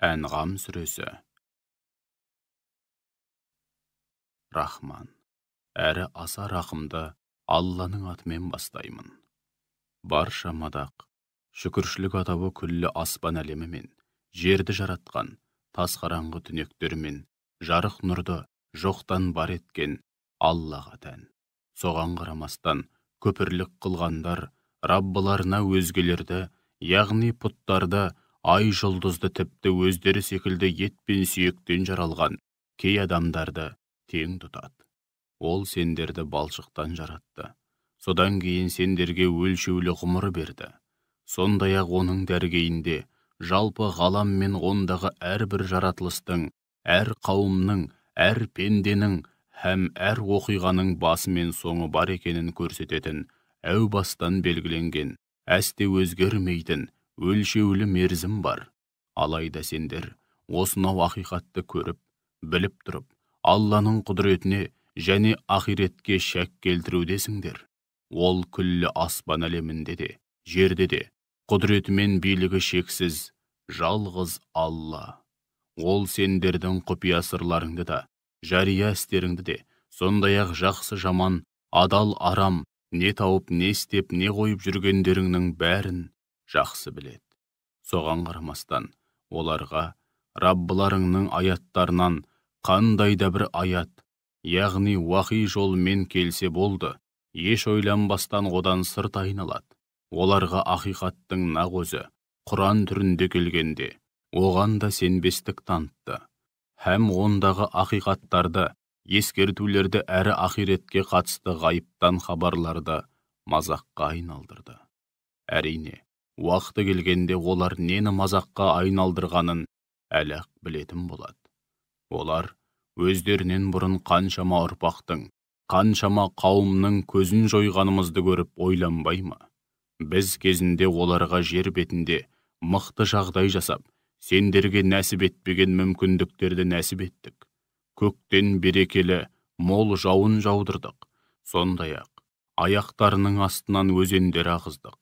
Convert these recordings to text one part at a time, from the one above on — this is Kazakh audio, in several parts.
Әнғам сүресі. Рахман, әрі аса рақымды Алланың атымен бастаймын. Барша мадақ, шүкіршілік атауы күллі аспан әлемі мен жерді жаратқан, тас қараңғы түнектер мен жарық нұрды жоқтан бар еткен Аллаға тән. Соған қарамастан көпірлік қылғандар Раббыларына өзгелерді, яғни пұттарды, ай жұлдызды тіпті өздері секілді ет пен сүйектен жаралған кей адамдарды тең тұтады. Ол сендерді балшықтан жаратты. Содан кейін сендерге өлшеулі ғұмыр берді. Сондай-ақ оның дәргейінде жалпы ғалам мен ондағы әрбір жаратылыстың, әр қауымның, әр пенденің һәм әр оқиғаның басы мен соңы бар екенін көрсететін әу бастан белгіленген, әсте өзгермейтін өлшеулі мерзім бар. Алайда сендер осынау ақиқатты көріп, біліп тұрып, Алланың құдіретіне және ақиретке шәк келтірудесіңдер. Ол күллі аспан әлемінде де, жерде де, құдіреті мен билігі шексіз, жалғыз Алла. Ол сендердің құпия сырларыңды да, жария істеріңді де, сондай-ақ жақсы жаман, адал арам, не тауып, не істеп, не қойып жүргендеріңнің бәрін жақсы біледі. Соған қарамастан, оларға Раббыларыңның аяттарынан қандай да бір аят, яғни уахи жолымен келсе болды, еш ойланбастан одан сырт айналады. Оларға ақиқаттың нақ өзі, Құран түрінде келгенде, оған да сенбестік танытты. Һәм ондағы ақиқаттарды, ескертулерді әрі ақиретке қатысты ғайыптан хабарларды мазаққа айналдырды. Әрине, уақыты келгенде олар нені мазаққа айналдырғанын әлі-ақ білетін болады. Олар өздерінен бұрын қаншама ұрпақтың, қаншама қауымның көзін жойғанымызды көріп ойланбай ма? Біз кезінде оларға жер бетінде мықты жағдай жасап, сендерге нәсіп етпеген мүмкіндіктерді нәсіп еттік. Көктен берекелі, мол жауын жаудырдық. Сондай-ақ, аяқтарының астынан өзендер ағыздық.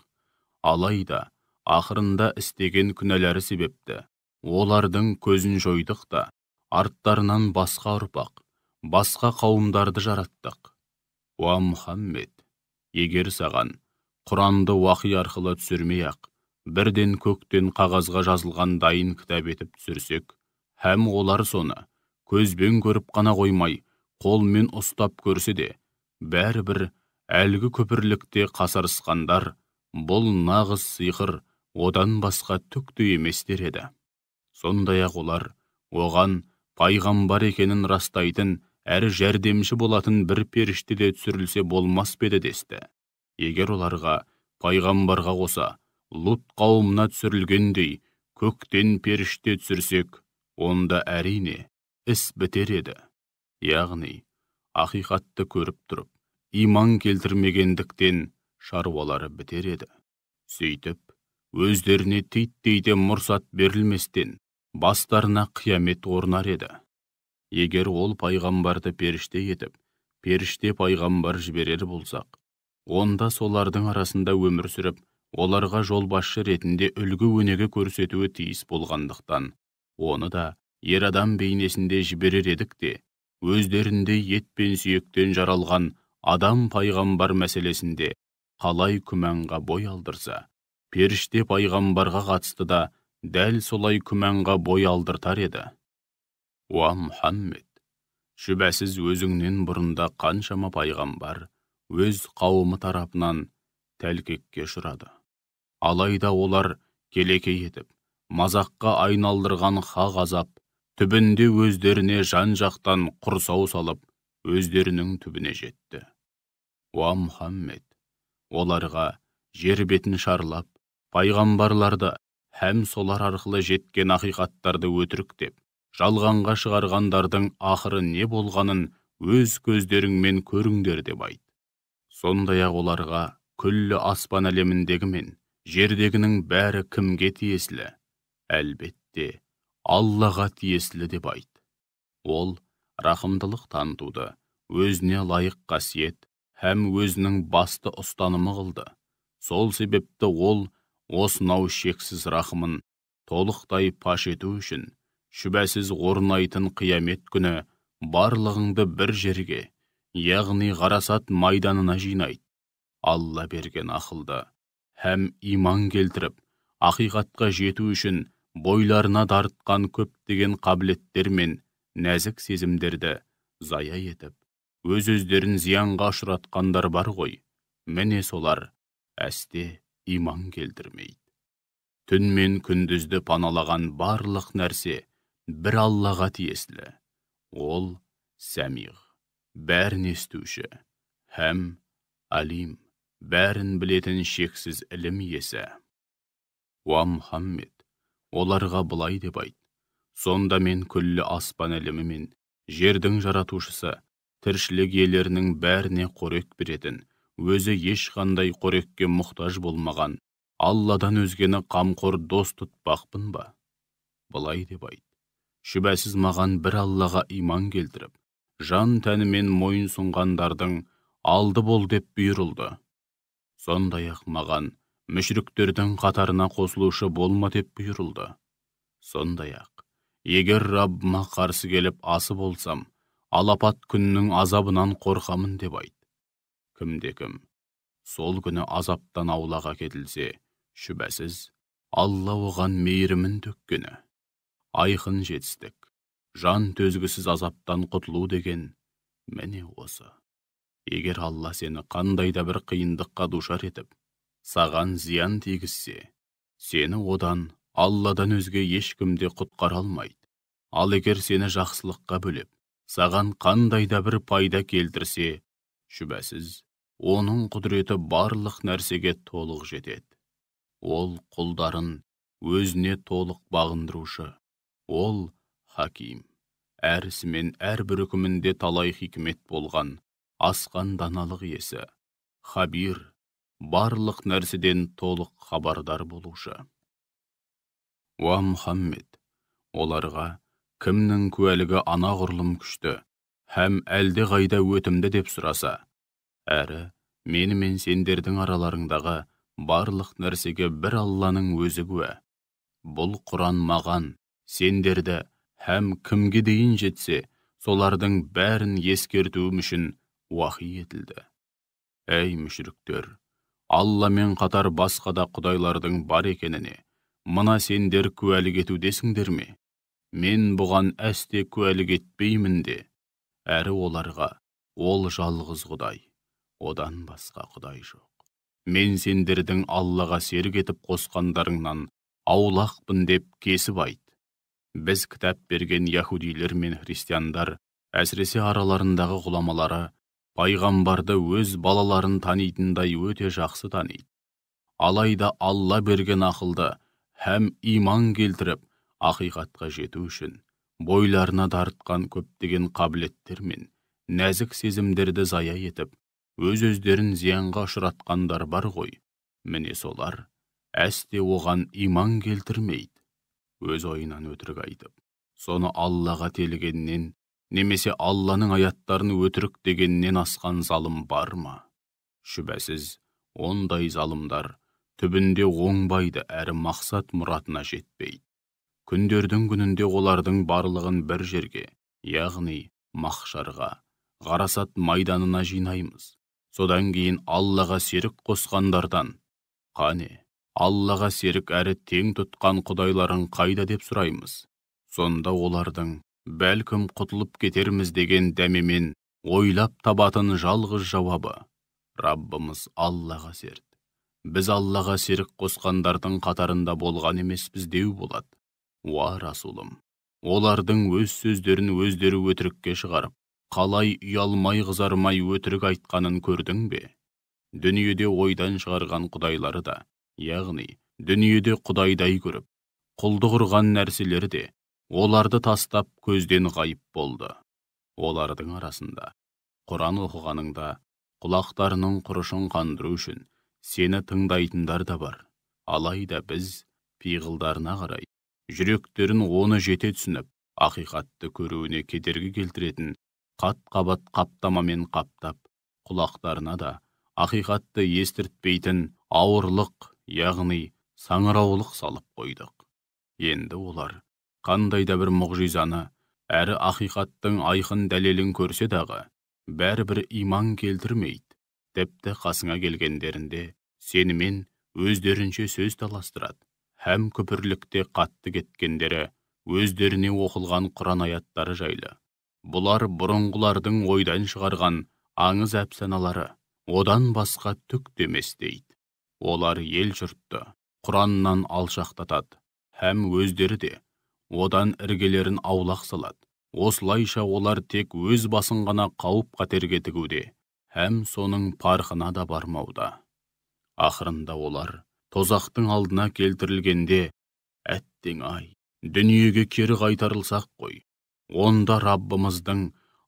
Алайда, ақырында істеген күнәлары себепті, олардың көзін жойдық та, арттарынан басқа ұрпақ, басқа қауымдарды жараттық. Уа Мұхаммед, егер саған Құранды уахи арқылы түсірмей-ақ, бірден көктен қағазға жазылған дайын кітап етіп түсірсек, һәм олар соны көзбен көріп қана қоймай, қолмен ұстап көрсе де, бәрібір әлгі көпірлікте қасарысқандар, бұл нағыз сиқыр, одан басқа түкті еместер еді. Сондай-ақ олар оған пайғамбар екенін растайтын, әрі жәрдемші болатын бір періште де түсірілсе болмас па еді десті. Егер оларға пайғамбарға қоса Лут қауымына түсірілгендей көктен періште түсірсек, онда әрине іс бітер еді. Яғни, ақиқатты көріп тұрып, иман келтірмегендіктен шаруалары бітер еді. Сөйтіп, өздеріне титтейде мұрсат берілместен, бастарына қиямет орнар еді. Егер ол пайғамбарды періште етіп, періште пайғамбар жіберер болсақ, онда солардың арасында өмір сүріп, оларға жолбасшы ретінде үлгі өнеге көрсетуі тиіс болғандықтан, оны да ер адам бейнесінде жіберер едік те, өздерінде ет пен сүйектен жаралған адам пайғамбар мәселесінде қалай күмәнға бой алдырса, періште пайғамбарға қатысты да дәл солай күмәнға бой алдыртар еді. Уа Мұхаммед, шүбәсіз өзіңнен бұрында қаншама пайғамбар өз қауымы тарапынан тәлкекке ұшырады. Алайда олар келекей етіп, мазаққа айналдырған хақ азап, түбінде өздеріне жан-жақтан құрсау салып, өздерінің түбіне жетті. Уа Мұхаммед, оларға жер бетін шарлап, пайғамбарларды һәм солар арқылы жеткен ақиқаттарды өтірік деп, жалғанға шығарғандардың ақыры не болғанын өз көздеріңмен көріңдер деп айт. Сондай-ақ оларға күллі аспан әлеміндегі мен жердегінің бәрі кімге тиесілі? Әлбетте, Аллаға тиесілі деп айт. Ол рақымдылық танытуды өзіне лайық қасиет һәм өзінің басты ұстанымы қылды. Сол себепті ол осынау шексіз рақымын толықтай паш ету үшін, шүбәсіз орнайтын қиямет күні барлығыңды бір жерге, яғни ғарасат майданына жинайды. Алла берген ақылды һәм иман келтіріп, ақиқатқа жету үшін бойларына дарытқан көптеген қабілеттер мен нәзік сезімдерді зая етіп, өз-өздерін зиянға ұшыратқандар бар ғой. Міне солар әсте иман келтірмейді. Түн мен күндізді паналаған барлық нәрсе бір Аллаға тиесілі. Ол Сәмиғ, бәрін естуші, һәм Алим, бәрін білетін шексіз ілім иесі. Уа Мұхаммед, оларға былай деп айт: сонда мен күллі аспан ілімі мен жердің жаратушысы, тіршілік иелерінің бәріне қорек беретін, өзі ешқандай қорекке мұқтаж болмаған Алладан өзгені қамқор дос тұтпақпын ба? Былай деп айт: шүбәсіз маған бір Аллаға иман келтіріп, жан тәнімен мойын сұнғандардың алды бол деп бұйырылды. Сондай-ақ маған мүшріктердің қатарына қосылушы болма деп бұйырылды. Сондай-ақ, егер Раббыма қарсы келіп асы болсам, алапат күннің азабынан қорқамын деп айт. Кімде-кім сол күні азаптан аулаға кетілсе, шүбәсіз Алла оған мейірімін төккені. Айқын жетістік, жан төзгісіз азаптан құтылу деген міне осы. Егер Алла сені қандайда бір қиындыққа душар етіп, саған зиян тигізсе, сені одан Алладан өзге ешкімде құтқара алмайды. Ал егер сені жақсылыққа бөлеп, саған қандайда бір пайда келтірсе, шүбәсіз оның құдіреті барлық нәрсеге толық жетеді. Ол құлдарын өзіне толық бағындырушы. Ол Хаким, әр ісі мен әрбір үкімінде талай хикмет болған асқан даналық иесі. Хабир, барлық нәрседен толық хабардар болушы. Уа Мұхаммед, оларға кімнің куәлігі анағұрлым күшті һәм әлде қайда өтімді деп сұраса, әрі мені мен сендердің араларыңдағы барлық нәрсеге бір Алланың өзі куә. Бұл Құран маған, сендерді һәм кімге дейін жетсе, солардың бәрін ескертуім үшін уахи етілді. Әй мүшріктер, Алламен қатар басқа да құдайлардың бар екеніне мына сендер куәлік етудесіңдер ме? Мен бұған әсте куәлік етпеймін де. Әрі оларға ол жалғыз құдай, одан басқа құдай жоқ. Мен сендердің Аллаға серік етіп қосқандарыңнан аулақпын деп кесіп айт. Біз кітап берген яһудилер мен христиандар, әсіресе араларындағы ғұламалары, пайғамбарды өз балаларын танитындай өте жақсы таниды. Алайда Алла берген ақылды һәм иман келтіріп, ақиқатқа жету үшін бойларына дарытқан көптеген қабілеттер мен нәзік сезімдерді зая етіп, өз-өздерін зиянға ұшыратқандар бар ғой. Міне солар әсте оған иман келтірмейді. Өз ойынан өтірік айтып, соны Аллаға телігеннен, немесе Алланың аяттарын өтірік дегеннен асқан залым бар ма? Шүбәсіз, ондай залымдар түбінде оңбайды әрі мақсат мұратына жетпейді. Күндердің күнінде олардың барлығын бір жерге, яғни махшарға, ғарасат майданына жинаймыз. Содан кейін Аллаға серік қосқандардан, қане, Аллаға серік әрі тең тұтқан құдайларын қайда деп сұраймыз. Сонда олардың бәлкім құтылып кетерміз деген дәмемен ойлап табатын жалғыз жауабы: Раббымыз Аллаға серт. Біз Аллаға серік қосқандардың қатарында болған емеспіз деу болады. Уа Расулым, олардың өз сөздерін өздері өтірікке шығарып, қалай ұялмай қызармай өтірік айтқанын көрдің бе? Дүниеде ойдан шығарған құдайлары да, яғни дүниеде құдайдай көріп, құлдық ұрған нәрселері де оларды тастап көзден ғайып болды. Олардың арасында Құран оқығаныңда құлақтарының құрышын қандыру үшін сені тыңдайтындар да бар. Алайда біз пиғылдарына қарай жүректерін оны жете түсініп, ақиқатты көруіне кедергі келтіретін қат-қабат қаптамамен қаптап, құлақтарына да ақиқатты естіртпейтін ауырлық, яғни саңыраулық салып қойдық. Енді олар қандай да бір мұғжизаны әрі ақиқаттың айқын дәлелін көрсе дағы, бәрібір иман келтірмейді. Тіпті қасыңа келгендерінде сенімен өздерінше сөз таластырады. Һәм күпірлікте қатты кеткендері өздеріне оқылған Құран аяттары жайлы. Бұлар бұрынғылардың ойдан шығарған аңыз әпсаналары, одан басқа түк демес дейді. Олар ел жұртты Құраннан алшақтатады, һәм өздері де одан іргелерін аулақ салады. Осылайша олар тек өз басын ғана қауіп-қатерге тігуде, һәм соның парқына да бармауда. Ақырында олар тозақтың алдына келтірілгенде, әттең-ай, дүниеге кері қайтарылсақ қой, онда Раббымыздың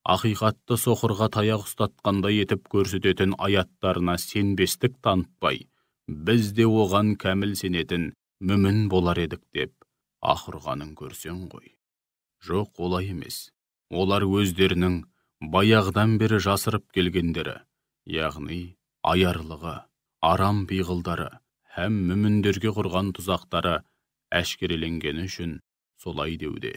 ақиқатты соқырға таяқ ұстатқандай етіп көрсететін аяттарына сенбестік танытпай, біз де оған кәміл сенетін мүмін болар едік деп аһ ұрғанын көрсең ғой. Жоқ, олай емес. Олар өздерінің баяғыдан бері жасырып келгендері, яғни аярлығы, арам пиғылдары һәм мүміндерге құрған тұзақтары әшкереленгені үшін солай деуде.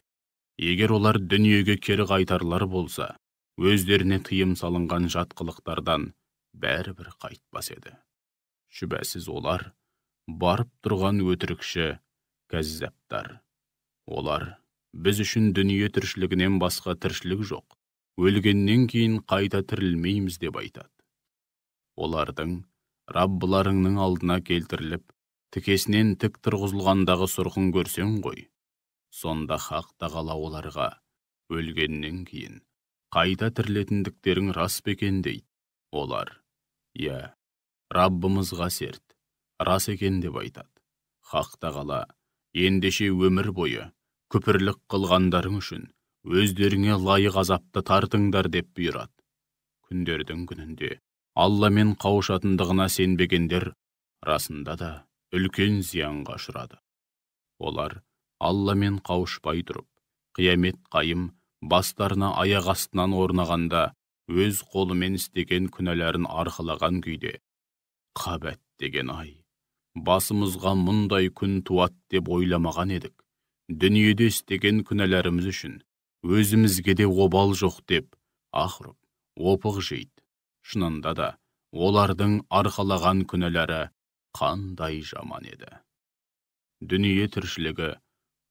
Егер олар дүниеге кері қайтарлар болса, өздеріне тыйым салынған жат қылықтардан бәрібір қайтпас еді. Шүбәсіз олар барып тұрған өтірікші, кәззаптар. Олар біз үшін дүние тіршілігінен басқа тіршілік жоқ, өлгеннен кейін қайта тірілмейміз деп айтады. Олардың Раббыларыңның алдына келтіріліп, тікесінен тік тұрғызылғандағы сұрқын көрсең ғой, сонда Хақ Тағала оларға өлгеннен кейін қайта тірілетіндіктерің рас бекен дейді. Олар, иә, Раббымызға серт, рас екен деп айтады. Хақ Тағала ендеше өмір бойы күпірлік қылғандарың үшін өздеріңе лайық азапты тартыңдар деп бұйырады. Күндердің күнінде Алламен қауышатындығына сенбегендер расында да үлкен зиянға ұшырады. Олар Алламен қауышпай тұрып, қиямет қайым бастарына аяқ астынан орнағанда өз қолымен істеген күнәләрін арқалаған күйде, қабәт деген ай, басымызға мұндай күн туат деп ойламаған едік. Дүниеде істеген күнәләріміз үшін өзімізге де обал жоқ деп аһ ұрып, опық жейді. Шынында да олардың арқалаған күнәлары қандай жаман еді. Дүние тіршілігі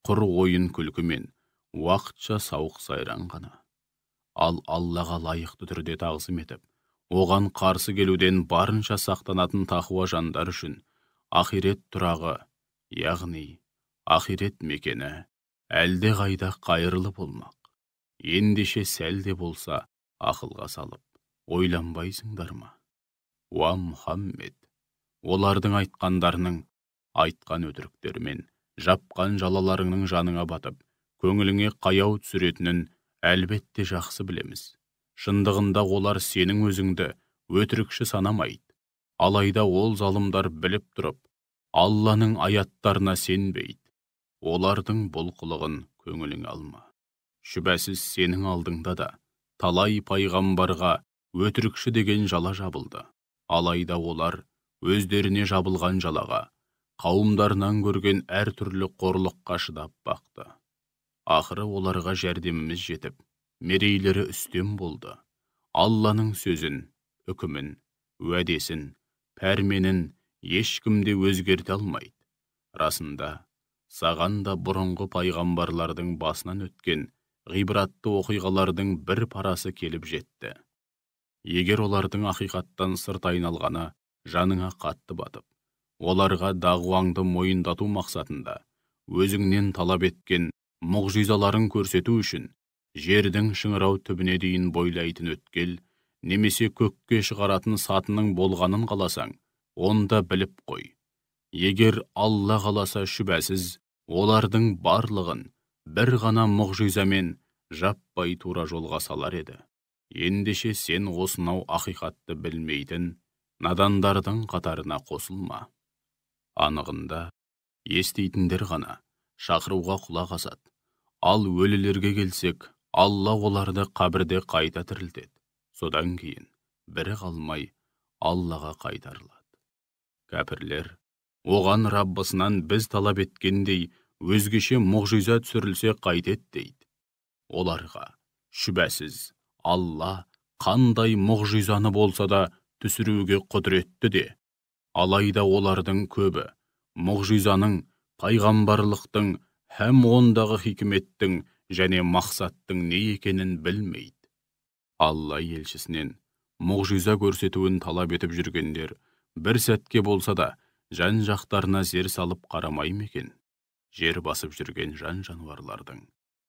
құр ойын күлкімен уақытша сауық сайран ғана. Ал Аллаға лайықты түрде тағзым етіп, оған қарсы келуден барынша сақтанатын тақуа жандар үшін ақирет тұрағы, яғни ақирет мекені әлде қайда қайырлы болмақ. Ендеше сәл де болса ақылға салып, ойланбайсыңдар ма? Уа Мұхаммед, олардың айтқандарының, айтқан өтіріктермен, жапқан жалаларыңның жаныңа батып, көңіліңе қаяу түсіретінін әлбетте жақсы білеміз. Шындығында олар сенің өзіңді өтірікші санамайды. Алайда ол залымдар біліп тұрып, Алланың аяттарына сенбейді. Олардың бұл қылығын көңілің алма. Шүбәсіз сенің алдыңда да талай пайғамбарға өтірікші деген жала жабылды. Алайда олар өздеріне жабылған жалаға, қауымдарынан көрген әр түрлі қорлыққа шыдап бақты. Ақыры оларға жәрдеміміз жетіп, мерейлері үстем болды. Алланың сөзін, үкімін, уәдесін, пәрменін ешкімде өзгерте алмайды. Расында, саған да бұрынғы пайғамбарлардың басынан өткен ғибратты оқиғалардың бір парасы келіп жетті. Егер олардың ақиқаттан сырт айналғаны жаныңа қатты батып, оларға дағуаңды мойындату мақсатында өзіңнен талап еткен мұғжизаларын көрсету үшін жердің шыңырау түбіне дейін бойлайтын өткел, немесе көкке шығаратын сатының болғанын қаласаң, онда біліп қой. Егер Алла қаласа шүбәсіз, олардың барлығын бір ғана мұғжизамен жаппай тура жолға салар еді. Ендеше сен осынау ақиқатты білмейтін надандардың қатарына қосылма. Анығында, естейтіндер ғана шақыруға құлақ асады. Ал өлілерге келсек, Алла оларды қабірде қайта тірілтеді. Содан кейін бірі қалмай Аллаға қайтарылады. Кәпірлер, оған Раббысынан біз талап еткендей өзгеше мұғжиза түсірілсе қайтет дейді. Оларға, шүбәсіз, Алла қандай мұғжизаны болса да түсіруге құдіретті де, алайда олардың көбі мұғжизаның, пайғамбарлықтың, һәм ондағы хикметтің және мақсаттың не екенін білмейді. Алла елшісінен мұғжиза көрсетуін талап етіп жүргендер бір сәтке болса да жан-жақтарына зер салып қарамай ма екен? Жер басып жүрген жан-жануарлардың,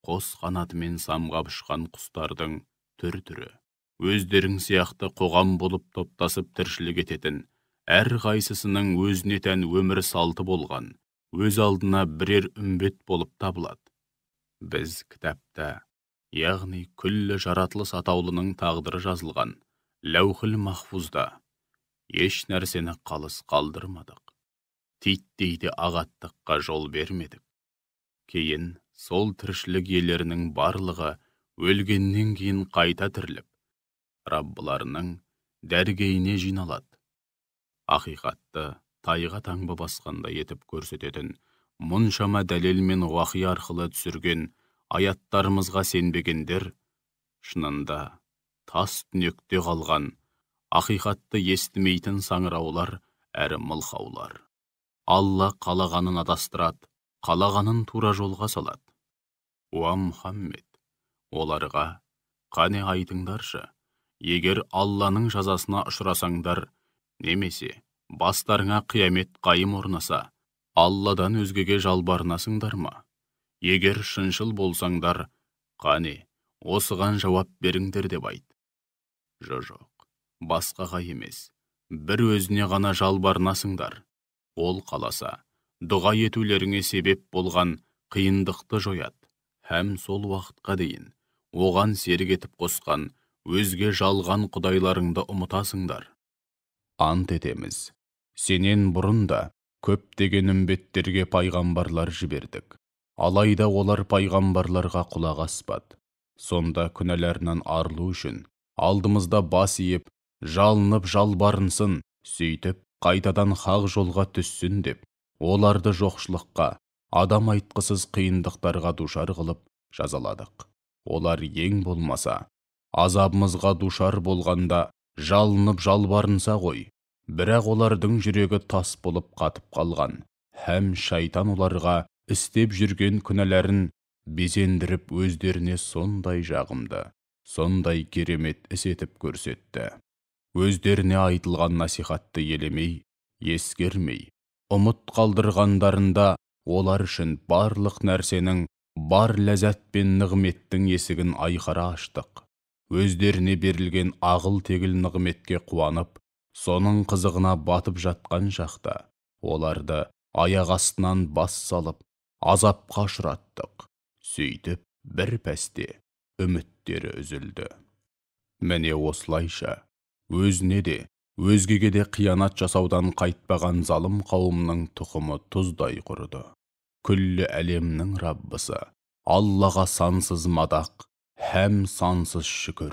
қос қанатымен самғап ұшқан құстардың түр-түрі, өздерің сияқты қоғам болып топтасып тіршілік ететін, әр қайсысының өзіне тән өмір салты болған, өз алдына бірер үмбет болып табылады. Біз кітапта, яғни күллі жаратылыс атаулының тағдыры жазылған ләухіл махфузда еш нәрсені қалыс қалдырмадық. Титтейді ағаттыққа жол бермедік. Кейін сол тіршілік иелерінің барлығы өлгеннен кейін қайта тіріліп, Раббыларының дәргейіне жиналады. Ақиқатты тайға таңба басқанда етіп көрсететін, мұншама дәлел мен уақи арқылы түсірген аяттарымызға сенбегендер, шынында тас түнекте қалған, ақиқатты естімейтін саңыраулар әрі мылқаулар. Алла қалағанын адастырады, қалағанын тура жолға салады. Уа Мұхаммед, оларға, қане айтыңдаршы, егер Алланың жазасына ұшырасаңдар, немесе бастарыңа қиямет қайым орнаса, Алладан өзгеге жалбарынасыңдар ма? Егер шыншыл болсаңдар, қане, осыған жауап беріңдер деп айт. Жоқ, басқаға емес, бір өзіне ғана жалбарынасыңдар. Ол қаласа, дұға етулеріңе себеп болған қиындықты жояды, һәм сол уақытқа дейін оған серік етіп қосқан өзге жалған құдайларыңды ұмытасыңдар. Ант етеміз, сенен бұрын да көптеген үмбеттерге пайғамбарлар жібердік. Алайда олар пайғамбарларға құлақ аспады. Сонда күнәларынан арылу үшін алдымызда бас иіп, жалынып жалбарынсын, сөйтіп қайтадан хақ жолға түссін деп, оларды жоқшылыққа, адам айтқысыз қиындықтарға душар қылып жазаладық. Олар ең болмаса, азабымызға душар болғанда жалынып жалбарынса ғой, бірақ олардың жүрегі тас болып қатып қалған, һәм шайтан оларға істеп жүрген күнәләрін безендіріп өздеріне сондай жағымды, сондай керемет іс етіп көрсетті. Өздеріне айтылған насихатты елемей, ескермей, ұмыт қалдырғандарында олар үшін барлық нәрсенің, бар ләззат пен нығметтің есігін айқара аштық. Өздеріне берілген ағыл-тегіл нығметке қуанып, соның қызығына батып жатқан шақта, оларды аяқ астынан бас салып, азапқа ұшыраттық. Сөйтіп, бір пәсте үміттері үзілді. Міне осылайша, өзіне де, өзгеге де қиянат жасаудан қайтпаған залым қауымның тұқымы тұздай құрыды. Күллі әлемнің Раббысы, Аллаға сансыз мадақ, һәм сансыз шүкір.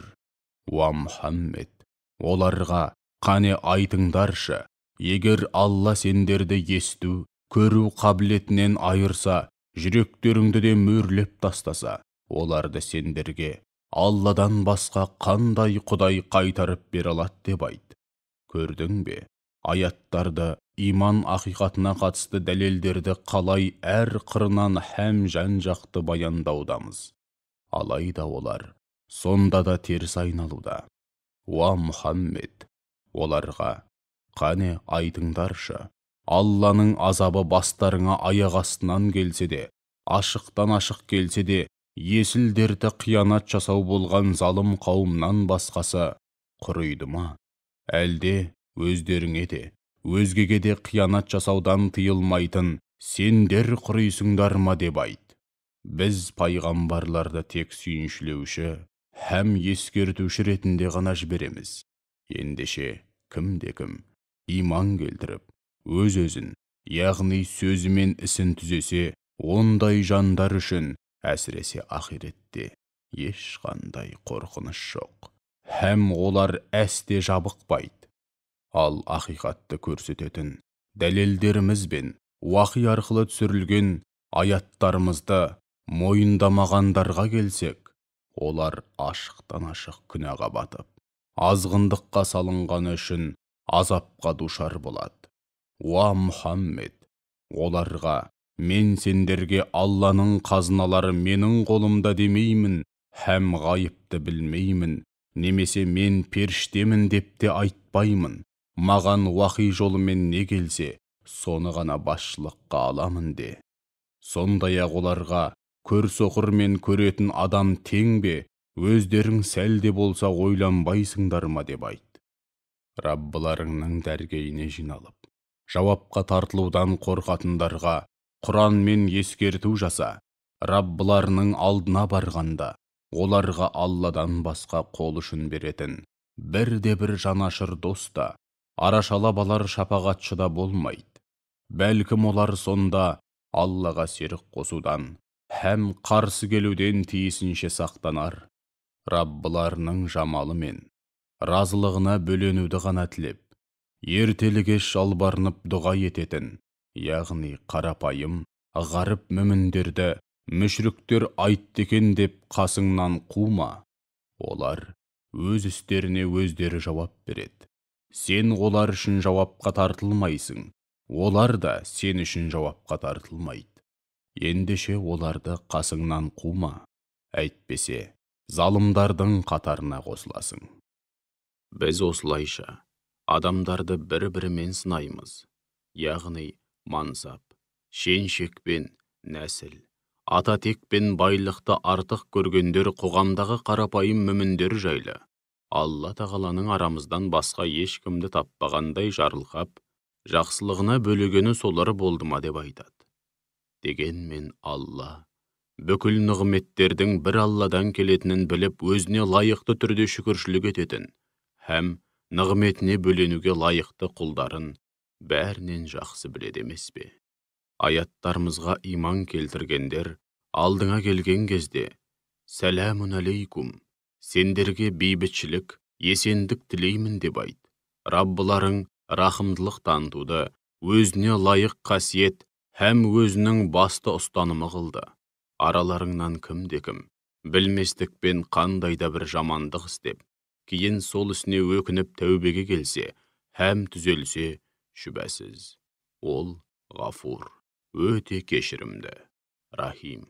Уа Мұхаммед, оларға қане айтыңдаршы, егер Алла сендерді есту, көру қабілетінен айырса, жүректеріңді де мөрлеп тастаса, оларды сендерге Алладан басқа қандай құдай қайтарып бере алады деп айт. Көрдің бе, аяттарды, иман ақиқатына қатысты дәлелдерді қалай әр қырынан һәм жан-жақты баяндаудамыз. Алайда олар сонда да теріс айналуда. Уа Мұхаммед, оларға қане айтыңдаршы, Алланың азабы бастарыңа аяқ астынан келсе де, ашықтан ашық келсе де, есіл-дерті қиянат жасау болған залым қауымнан басқасы құрыйды ма? Әлде өздеріңе де, өзгеге де қиянат жасаудан тыйылмайтын сендер құрыйсыңдар ма деп айт. Біз пайғамбарларды тек сүйіншілеуші һәм ескертуші ретінде ғана жібереміз. Ендеше кім-де-кім иман келтіріп, өз-өзін, яғни сөзі мен ісін түзесе, ондай жандар үшін әсіресе ақиретте ешқандай қорқыныш жоқ. Һәм олар әсте жабықпайды. Ал ақиқатты көрсететін дәлелдеріміз бен уақи арқылы түсірілген аяттарымызды мойындамағандарға келсек, олар ашықтан ашық күнәға батып, азғындыққа салынғаны үшін азапқа душар болады. Уа Мұхаммед, оларға мен сендерге Алланың қазыналары менің қолымда демеймін, һәм ғайыпты білмеймін, немесе мен періштемін деп те айтпаймын. Маған уахи жолымен не келсе, соны ғана басшылыққа аламын де. Сондай-ақ оларға көрсоқыр мен көретін адам тең бе, өздерің сәл де болса ойланбайсыңдар ма деп айт. Раббыларыңның дәргейіне жиналып, жауапқа тартылудан қорқатындарға Құран мен ескерту жаса. Раббыларының алдына барғанда, оларға Алладан басқа қол ұшын беретін бірде-бір жанашыр доста, арашалап алар шапағатшы да болмайды. Бәлкім олар сонда Аллаға серік қосудан һәм қарсы келуден тиісінше сақтанар. Раббыларының жамалы мен разылығына бөленуді ғана тілеп, ертелі-кеш жалбарынып дұға ететін, яғни қарапайым, ғаріп мүміндерді мүшріктер айтты екен деп қасыңнан қума. Олар өз істеріне өздері жауап береді. Сен олар үшін жауапқа тартылмайсың, олар да сен үшін жауапқа тартылмайды. Ендеше оларды қасыңнан қума, әйтпесе залымдардың қатарына қосыласың. Біз осылайша адамдарды бір-бірімен сынаймыз, яғни мансап, шен-шек пен нәсіл, ата-тек пен байлықты артық көргендер қоғамдағы қарапайым мүміндер жайлы Алла тағаланың арамыздан басқа ешкімді таппағандай жарылқап, жақсылығына бөлегені солар болды ма деп айтады. Дегенмен Алла бүкіл нығметтердің бір Алладан келетінін біліп, өзіне лайықты түрде шүкіршілік ететін, һәм нығметіне бөленуге лайықты құлдарын бәрінен жақсы біледі емес пе? Аяттарымызға иман келтіргендер алдыңа келген кезде, сәләмун алейкум, сендерге бейбітшілік, есендік тілеймін деп айт. Раббыларың рахымдылық танытуды өзіне лайық қасиет һәм өзінің басты ұстанымы қылды. Араларыңнан кім-де-кім білместікпен қандай да бір жамандық істеп, кейін сол ісіне өкініп тәубеге келсе һәм түзелсе, шүбәсіз ол ғафур, өте кешірімді, рахим,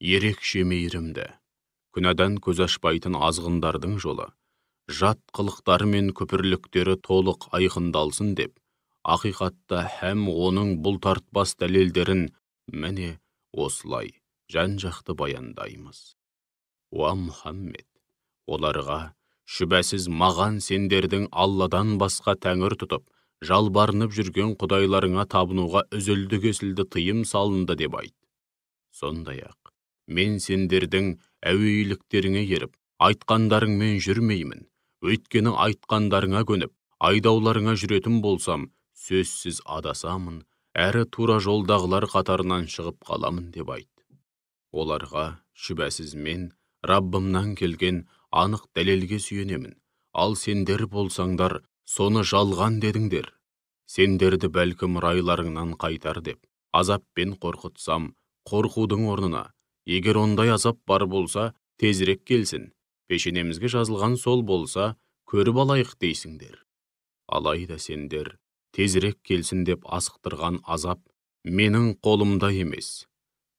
ерекше мейірімді. Күнәдан көз ашпайтын азғындардың жолы, жат қылықтары мен күпірліктері толық айқындалсын деп, ақиқатта һәм оның бұлтартпас дәлелдерін міне осылай жан-жақты баяндаймыз. Уа Мұхаммед, оларға шүбәсіз маған сендердің Алладан басқа тәңір тұтып, жалбарынып жүрген құдайларыңа табынуға үзілді-кесілді тыйым салынды деп айт. Сондай-ақ, мен сендердің әуейліктеріңе еріп, айтқандарыңмен жүрмеймін, өйткені айтқандарыңа көніп, айдауларыңа жүретін болсам, сөзсіз адасамын, әрі тура жолдағылар қатарынан шығып қаламын деп айт. Оларға шүбәсіз мен Раббымнан келген анық дәлелге сүйенемін, ал сендер болсаңдар, соны жалған дедіңдер. Сендерді бәлкім райларыңнан қайтар деп, азаппен қорқытсам, қорқудың орнына, егер ондай азап бар болса, тезірек келсін, пешенемізге жазылған сол болса, көріп алайық дейсіңдер. Алайда сендер, тезірек келсін деп асықтырған азап менің қолымда емес.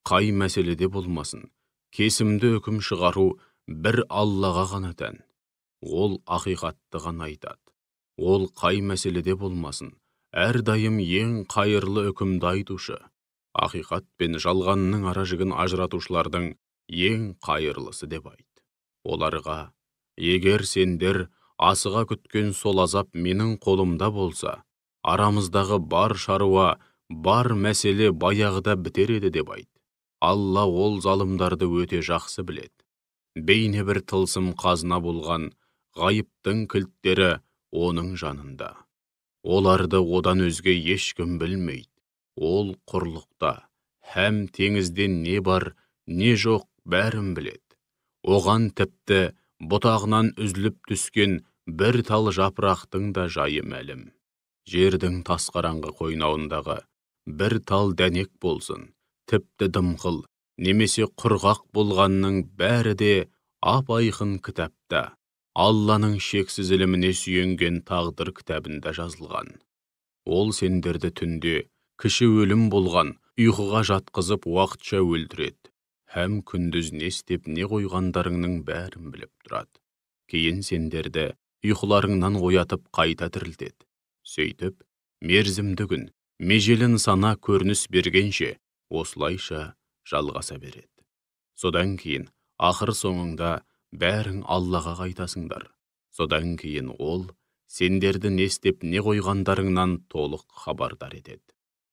Қай мәселеде болмасын, кесімді үкім шығару бір Аллаға ғана тән. Ол ақиқатты ғана айтады. Ол қай мәселеде болмасын, әрдайым ең қайырлы үкімді айтушы. Ақиқат пен жалғанның аражігін ажыратушылардың ең қайырлысы деп айт. Оларға, егер сендер асыға күткен сол азап менің қолымда болса, арамыздағы бар шаруа, бар мәселе баяғыда бітер еді деп айт. Алла ол залымдарды өте жақсы біледі. Бейне бір тылсым қазына болған ғайыптың кілттері оның жанында. Оларды одан өзге ешкім білмейді. Ол құрлықта, һәм теңізде не бар, не жоқ бәрін біледі. Оған тіпті бұтағынан үзіліп түскен бір тал жапырақтың да жайы мәлім. Жердің тасқараңғы қойнауындағы бір тал дәнек болсын, тіпті дымқыл, немесе құрғақ болғанның бәрі де ап-айқын кітапта, Алланың шексіз іліміне сүйенген тағдыр кітабында жазылған. Ол сендерді түнде, кіші өлім болған, ұйқыға жатқызып уақытша өлтіреді. Һәм күндіз не істеп не қойғандарыңның бәрін біліп тұрады. Кейін сендерді ұйқыларыңнан оятып қайта тірілтеді. Сөйтіп, мерзімді күн, межелі нысана көрініс бергенше, осылайша жалғаса береді. Содан кейін, ақыр соңында бәрің Аллаға қайтасыңдар. Содан кейін ол, сендерді не істеп не қойғандарыңнан толық хабардар етеді.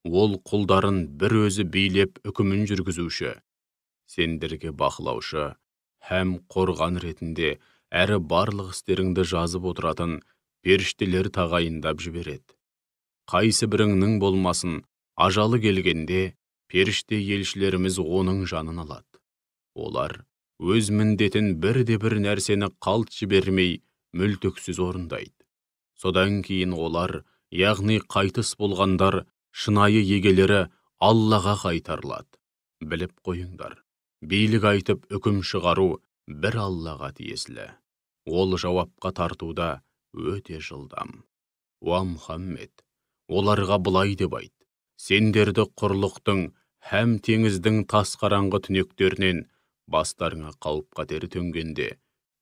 Ол құлдарын бір өзі билеп үкімін жүргізуші, сендерге бақылаушы, һәм қорған ретінде әрі барлық істеріңді жазып отыратын періштелер тағайындап жібереді. Қайсы біріңнің болмасын, ажалы келгенде, періште елшілеріміз оның жанын алады. Олар өз міндетін бірде-бір нәрсені қалт жібермей, мүлтіксіз орындайды. Содан кейін олар, яғни қайтыс болғандар, шынайы егелері Аллаға қайтарылады. Біліп қойыңдар, билік айтып үкім шығару бір Аллаға тиесілі. Ол жауапқа тартуда өте жылдам. Уа Мұхаммед, оларға былай деп айт: сендерді құрлықтың һәм теңіздің тас қараңғы түнектерінен бастарыңа қауіп-қатер төнгенде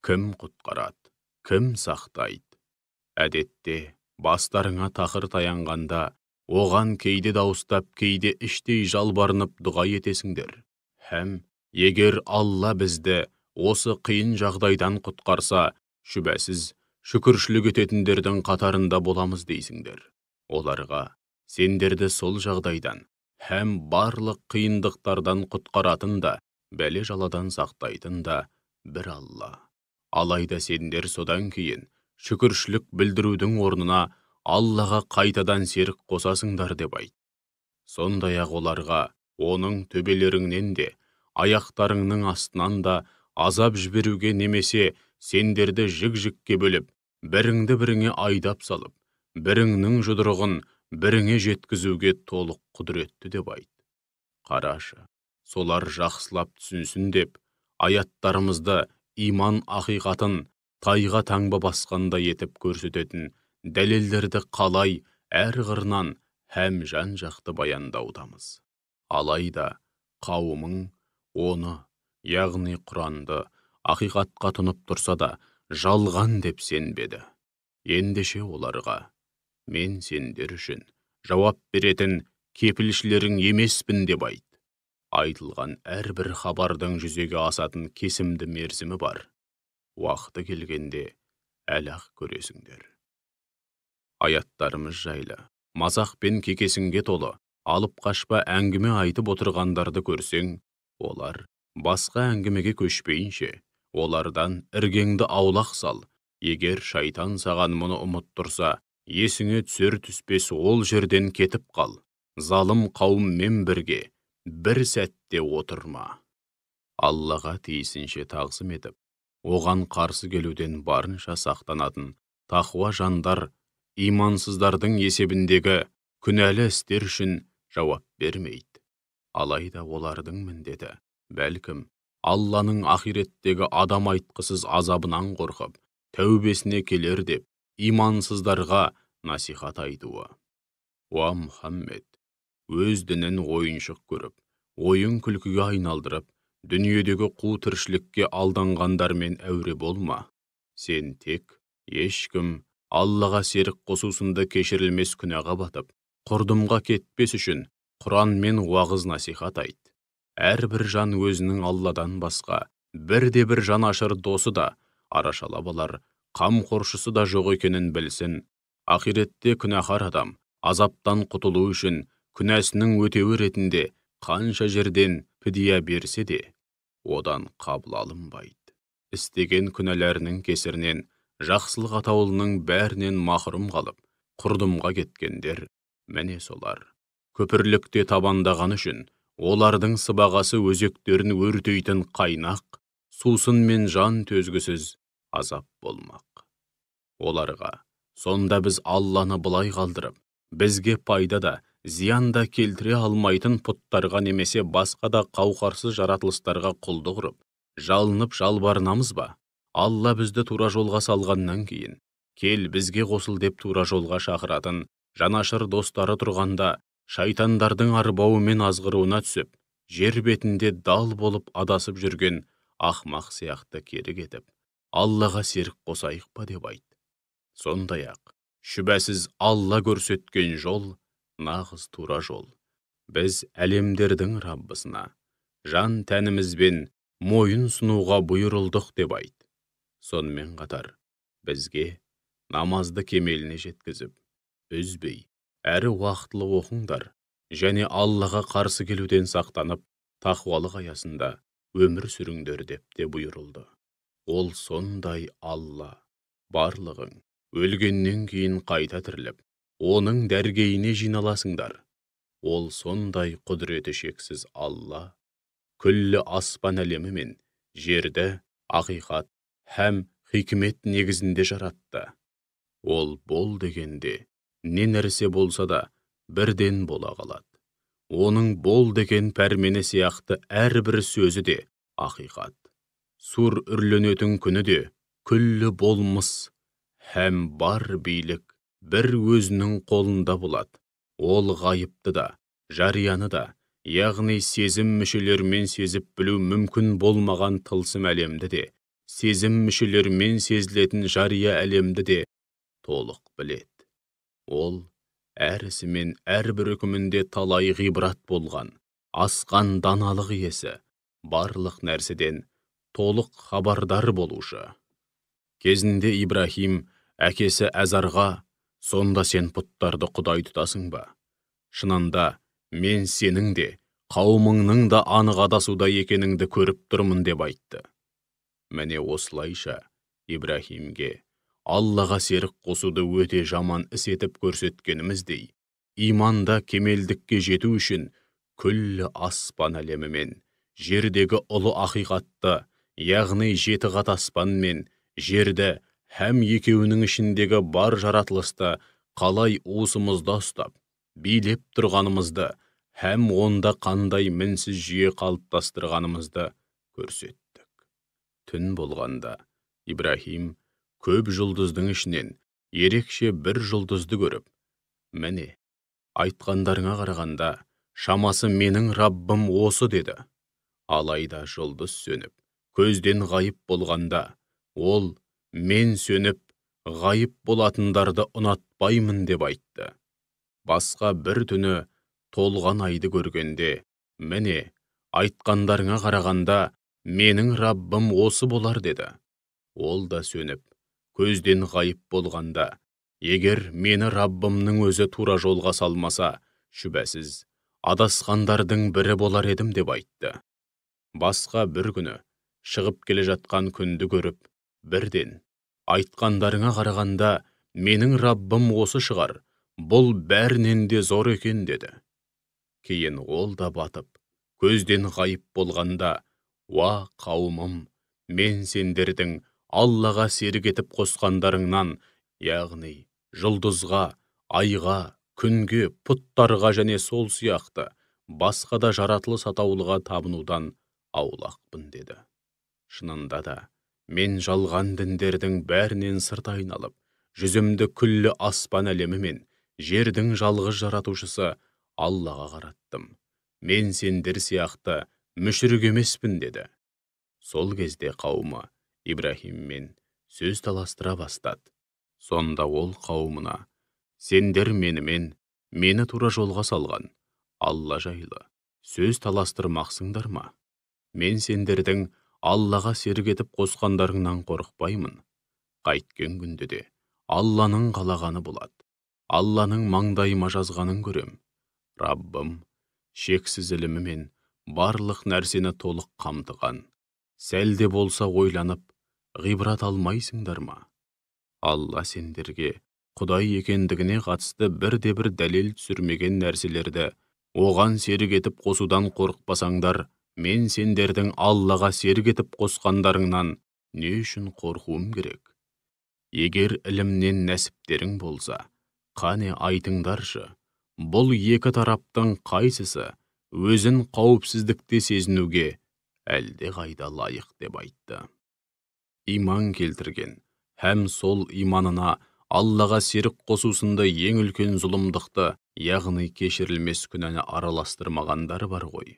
кім құтқарады, кім сақтайды? Әдетте, бастарыңа тақыр таянғанда, оған кейде дауыстап, кейде іштей жалбарынып дұға етесіңдер. Һәм егер Алла бізді осы қиын жағдайдан құтқарса, шүбәсіз шүкіршілік ететіндердің қатарында боламыз дейсіңдер. Оларға сендерді сол жағдайдан һәм барлық қиындықтардан құтқаратын да, бәле жаладан сақтайтын да бір Алла. Алайда сендер содан кейін шүкіршілік білдірудің орнына Аллаға қайтадан серік қосасыңдар деп айт. Сондай-ақ оларға оның төбелеріңнен де, аяқтарыңның астынан да азап жіберуге немесе сендерді жік-жікке бөліп, біріңді біріңе айдап салып, біріңнің жұдырығын біріңе жеткізуге толық құдіретті деп айт. Қарашы, солар жақсылап түсінсін деп, аяттарымызды иман ақиқатын тайға таңба басқанда етіп көрсететін дәлелдерді қалай әр қырынан һәм жан-жақты баяндаудамыз. Алайда қауымың оны, яғни Құранды, ақиқатқа тұнып тұрса да, жалған деп сенбеді. Ендеше оларға: мен сендер үшін жауап беретін кепілшілерің емеспін деп айт. Айтылған әрбір хабардың жүзеге асатын кесімді мерзімі бар. Уақыты келгенде әлі-ақ көресіңдер. Аяттарымыз жайлы мазақ пен кекесінге толы, алып қашпа әңгіме айтып отырғандарды көрсең, олар басқа әңгімеге көшпейінше, олардан іргеңді аулақ сал. Егер шайтан саған мұны ұмыттырса, есіңе түсер түспес ол жерден кетіп қал. Залым қауыммен бірге бір сәтте отырма. Аллаға тиісінше тағзым етіп, оған қарсы келуден барынша сақтанатын тақуа жандар имансыздардың есебіндегі күнәлі істер үшін жауап бермейді. Алайда олардың міндеті, бәлкім, Алланың ақиреттегі адам айтқысыз азабынан қорқып, тәубесіне келер деп, имансыздарға насихат айтуы. Уа Мұхаммед, өз дінін ойыншық көріп, ойын күлкіге айналдырып, дүниедегі қу тіршілікке алданғандармен әуре болма. Сен тек ешкім Аллаға серік қосусында кешірілмес күнәға батып, құрдымға кетпес үшін Құран мен уағыз насихат айт. Әрбір жан өзінің Алладан басқа бірде-бір жанашыр досы да, арашалап алар қамқоршысы да жоқ екенін білсін. Ақиретте күнәһар адам азаптан құтылу үшін күнәсінің өтеуі ретінде қанша жерден пидия берсе де, одан қабыл алынбайды. Істеген күнәләрінің кесірінен жақсылық атаулының бәрінен махрұм қалып, құрдымға кеткендер, міне солар. Көпірлікте табандаған үшін олардың сыбағасы өзектерін өртейтін қайнақ, сусын мен жан төзгісіз азап болмақ. Оларға сонда біз Алланы былай қалдырып, бізге пайда да, зиянда келтіре алмайтын пұттарға немесе басқа да қауқарсыз жаратылыстарға құлдық ұрып, жалынып жалбарынамыз ба? Алла бізді тура жолға салғаннан кейін, кел бізге қосыл деп тура жолға шақыратын жанашыр достары тұрғанда, шайтандардың арбауы мен азғыруына түсіп, жер бетінде дал болып адасып жүрген ақмақ сияқты кері кетіп, Аллаға серік қосайық па деп айт. Сондай-ақ, шүбәсіз Алла көрсеткен жол нағыз тура жол. Біз әлемдердің Раббысына жан тәнімізбен мойын сұнуға бұйырылдық деп айт. Сонымен қатар, бізге намазды кемеліне жеткізіп, үзбей, әрі уақытлы оқыңдар, және Аллаға қарсы келуден сақтанып, тақуалық аясында өмір сүріңдер деп те бұйырылды. Ол сондай Алла, барлығың өлгеннен кейін қайта тіріліп, оның дәргейіне жиналасыңдар. Ол сондай құдіреті шексіз Алла, күллі аспан әлемі мен жерді ақиқат һәм хикмет негізінде жаратты. Ол бол дегенде, не нәрсе болса да бірден бола қалады. Оның бол деген пәрмені сияқты әрбір сөзі де ақиқат. Сур үрленетін күні де күллі болмыс һәм бар билік бір өзінің қолында болады. Ол ғайыпты да, жарияны да, яғни сезім мүшелермен сезіп білу мүмкін болмаған тылсым әлемді де, сезім мүшелермен сезілетін жария әлемді де толық біледі. Ол әр ісі мен әрбір үкімінде талай ғибрат болған, асқан даналық иесі, барлық нәрседен толық хабардар болушы. Кезінде Ибрахим әкесі Әзарға, сонда сен пұттарды құдай тұтасың ба? Шынында, мен сенің де, қауымыңның да анық адасуда екеніңді көріп тұрмын деп айтты. Міне осылайша Ибрахимге Аллаға серік қосуды өте жаман іс етіп көрсеткеніміздей, иманда кемелдікке жету үшін күллі аспан әлемі мен жердегі ұлы ақиқатты, яғни жеті қат аспан мен жерді һәм екеуінің ішіндегі бар жаратылысты қалай уысымызда ұстап, билеп тұрғанымызды һәм онда қандай мінсіз жүйе қалыптастырғанымызды көрсеттік. Түн болғанда Ибрахим көп жұлдыздың ішінен ерекше бір жұлдызды көріп, міне, айтқандарыңа қарағанда, шамасы менің Раббым осы деді. Алайда жұлдыз сөніп, көзден ғайып болғанда, ол мен сөніп, ғайып болатындарды ұнатпаймын деп айтты. Басқа бір түні толған айды көргенде, міне, айтқандарыңа қарағанда, менің Раббым осы болар деді. Ол да сөніп, көзден ғайып болғанда, егер мені Раббымның өзі тура жолға салмаса, шүбәсіз, адасқандардың бірі болар едім деп айтты. Басқа бір күні, шығып келе жатқан күнді көріп, бірден, айтқандарыңа қарағанда, менің Раббым осы шығар, бұл бәрінен де зор екен деді. Кейін ол да батып, көзден ғайып болғанда, уа қауымым, мен сендердің Аллаға серік етіп қосқандарыңнан, яғни жұлдызға, айға, күнге, пұттарға және сол сияқты басқа да жаратылыс атаулыға табынудан аулақпын деді. Шынында да, мен жалған діндердің бәрінен сырт айналып, жүзімді күллі аспан әлемі мен жердің жалғыз жаратушысы Аллаға қараттым. Мен сендер сияқты мүшрик емеспін деді. Сол кезде қауымы Ибрахиммен сөз таластыра бастады. Сонда ол қауымына, сендер менімен, мені тура жолға салған Алла жайлы сөз таластырмақсыңдар ма? Мен сендердің Аллаға серік етіп қосқандарыңнан қорықпаймын. Қайткен күнде де Алланың қалағаны болады. Алланың маңдайыма жазғанын көрем. Раббым шексіз ілімімен барлық нәрсені толық қамтыған. Сәлде болса ойланып, ғибрат алмайсыңдар ма? Алла сендерге Құдай екендігіне қатысты бірде-бір дәлел түсірмеген нәрселерді оған серік етіп қосудан қорықпасаңдар, мен сендердің Аллаға серік етіп қосқандарыңнан не үшін қорқуым керек? Егер ілімнен нәсіптерің болса, қане айтыңдаршы, Бұл екі тараптың қайсысы өзін қауіпсіздікте сезінуге әлде қайда лайық деп айтты. Иман келтірген һәм сол иманына Аллаға серік қосусында ең үлкен зұлымдықты, яғни кешірілмес күнәні араластырмағандар бар ғой.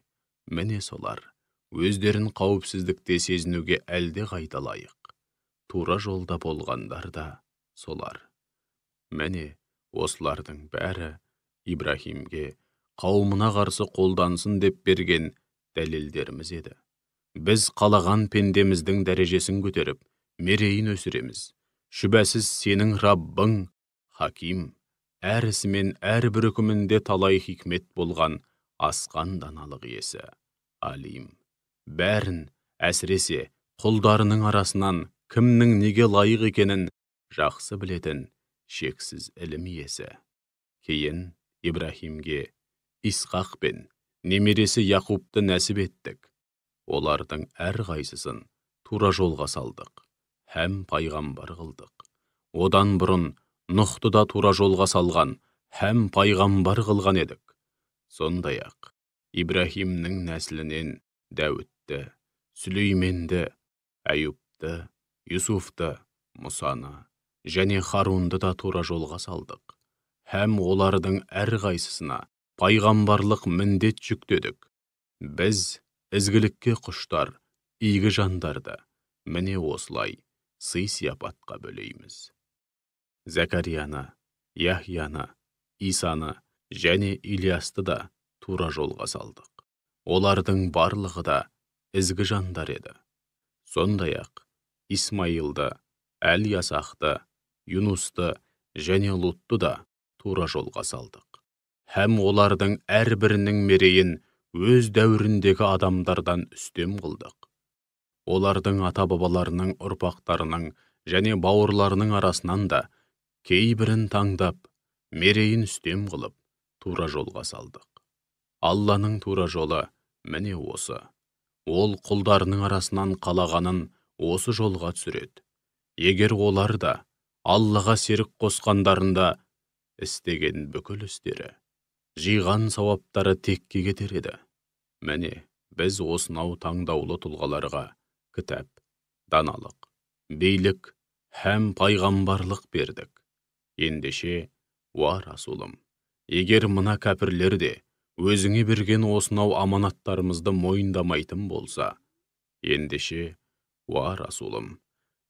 Міне солар, өздерін қауіпсіздікте сезінуге әлде қайда лайық. Тура жолда болғандар да солар. Міне, осылардың бәрі Ибраһимге қауымына қарсы қолдансын деп берген дәлелдеріміз еді. Біз қалаған пендеміздің дәрежесін көтеріп, мерейін өсіреміз. Шүбәсіз сенің Раббың Хаким, әр ісімен әрбір үкімінде талай хикмет болған асқан даналық иесі. Алим, бәрін, әсіресе құлдарының арасынан кімнің неге лайық екенін жақсы білетін шексіз ілім иесі. Кейін Ибраһимге Исхақ пен немересі Яқубты нәсіп еттік. Олардың әрқайсысын тура жолға салдық, һәм пайғамбар қылдық. Одан бұрын Нұхты да тура жолға салған, һәм пайғамбар қылған едік. Сондай-ақ Ибраһимнің нәсілінен Дәуітті, Сүлейменді, Әйюбты, Юсуфты, Мұсаны және Харунды да тура жолға салдық. Һәм олардың әрқайсысына пайғамбарлық міндет жүктедік. Біз ізгілікке құштар, игі жандарды, міне осылай сый-сияпатқа бөлейміз. Зәкәрияны, Яхияны, Исаны және Ильясты да тура жолға салдық. Олардың барлығы да ізгі жандар еді. Сондай-ақ Исмаилды, Әл-Ясақты, Юнусты және Лутты да тура жолға салдық. Һәм олардың әрбірінің мерейін өз дәуіріндегі адамдардан үстем қылдық. Олардың ата-бабаларының ұрпақтарының және бауырларының арасынан да кейбірін таңдап, мерейін үстем қылып, тура жолға салдық. Алланың тура жолы міне осы. Ол құлдарының арасынан қалағанын осы жолға түсіреді. Егер олар да Аллаға серік қосқандарында істеген бүкіл істері, жиған сауаптары текке кетер еді. Міне, біз осынау таңдаулы тұлғаларға кітап, даналық, билік һәм пайғамбарлық бердік. Ендеше, уа Расулым, егер мына кәпірлер де өзіңе берген осынау аманаттарымызды мойындамайтын болса, ендеше, уа Расулым,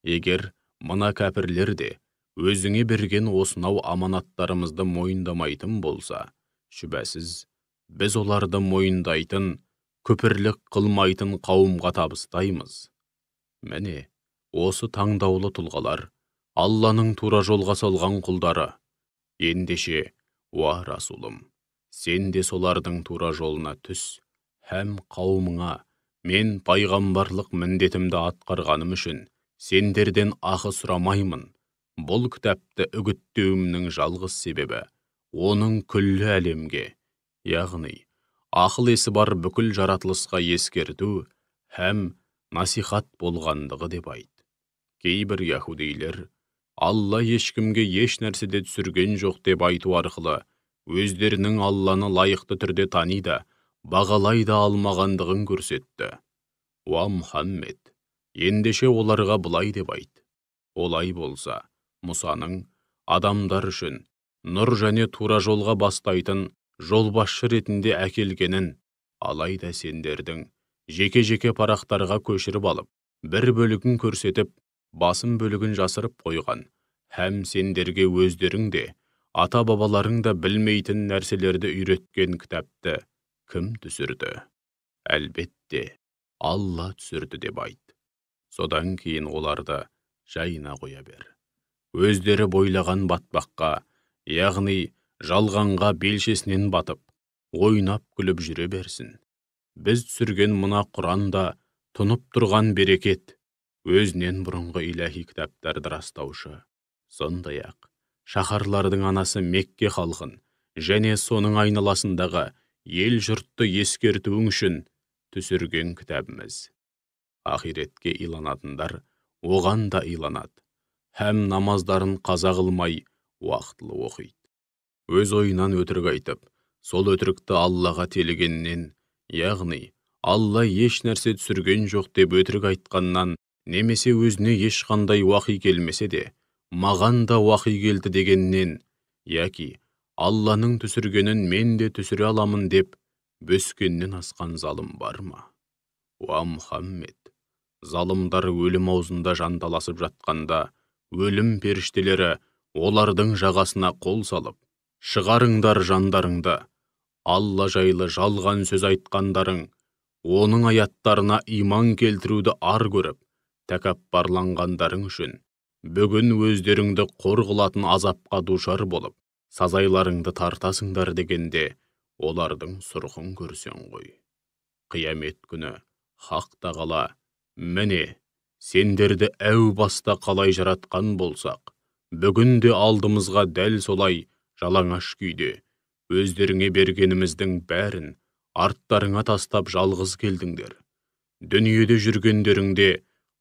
егер мына кәпірлер де өзіңе берген осынау аманаттарымызды мойындамайтын болса, шүбәсіз, біз оларды мойындайтын, күпірлік қылмайтын қауымға табыстаймыз. Міне, осы таңдаулы тұлғалар Алланың тура жолға салған құлдары. Ендеше, уа Расулым, сен де солардың тура жолына түс, һәм қауымыңа мен пайғамбарлық міндетімді атқарғаным үшін сендерден ақы сұрамаймын. Бұл кітапты үгіттеуімнің жалғыз себебі оның күллі әлемге, яғни ақыл есі бар бүкіл жаратылысқа ескерту һәм насихат болғандығы деп айт. Кейбір яһудейлер Алла ешкімге еш нәрседе түсірген жоқ деп айту арқылы өздерінің Алланы лайықты түрде таниды, бағалай да алмағандығын көрсетті. Уа Мұхаммед, ендеше оларға былай деп айт. Олай болса, Мұсаның адамдар үшін нұр және тура жолға бастайтын жолбасшы ретінде әкелгенін, алайда сендердің жеке-жеке парақтарға көшіріп алып, бір бөлігін көрсетіп, басым бөлігін жасырып қойған, һәм сендерге өздерің де, ата-бабаларың да білмейтін нәрселерді үйреткен кітапты кім түсірді? Әлбетте, Алла түсірді деп айт. Содан кейін оларды жайына қоя бер. Өздері бойлаған батпаққа, яғни жалғанға белшесінен батып, ойнап күліп жүре берсін. Біз түсірген мына Құранда тұнып тұрған берекет, өзінен бұрынғы иләһи кітаптарды растаушы. Сондай-ақ, шаһарлардың анасы Мекке халқын және соның айналасындағы ел жұртты ескертуің үшін түсірген кітабымыз. Ахиретке иланатындар оған да иланады, һәм намаздарын қаза қылмай уақытылы оқиды. өз ойынан өтірік айтып, сол өтірікті Аллаға телегеннен, яғни Алла еш нәрсе түсірген жоқ деп өтірік айтқаннан, немесе өзіне ешқандай уахи келмесе де, маған да уахи келді дегеннен, яки Алланың түсіргенін мен де түсіре аламын деп, бөскеннен асқан залым бар ма? Уа Мұхаммед, залымдар өлім аузында жанталасып жатқанда, өлім періштелері олардың жағасына қол салып, шығарыңдар жандарыңды, Алла жайлы жалған сөз айтқандарың, оның аяттарына иман келтіруді ар көріп, тәкаппарланғандарың үшін, бүгін өздеріңді қор қылатын азапқа душар болып, сазайларыңды тартасыңдар дегенде, олардың сұрқын көрсең ғой. Қиямет күні, Хақ тағала, міне, сендерді әу баста қалай жаратқан болсақ, бүгін де алдымызға дәл солай жалаңаш күйде, өздеріңе бергеніміздің бәрін арттарыңа тастап жалғыз келдіңдер. Дүниеде жүргендеріңде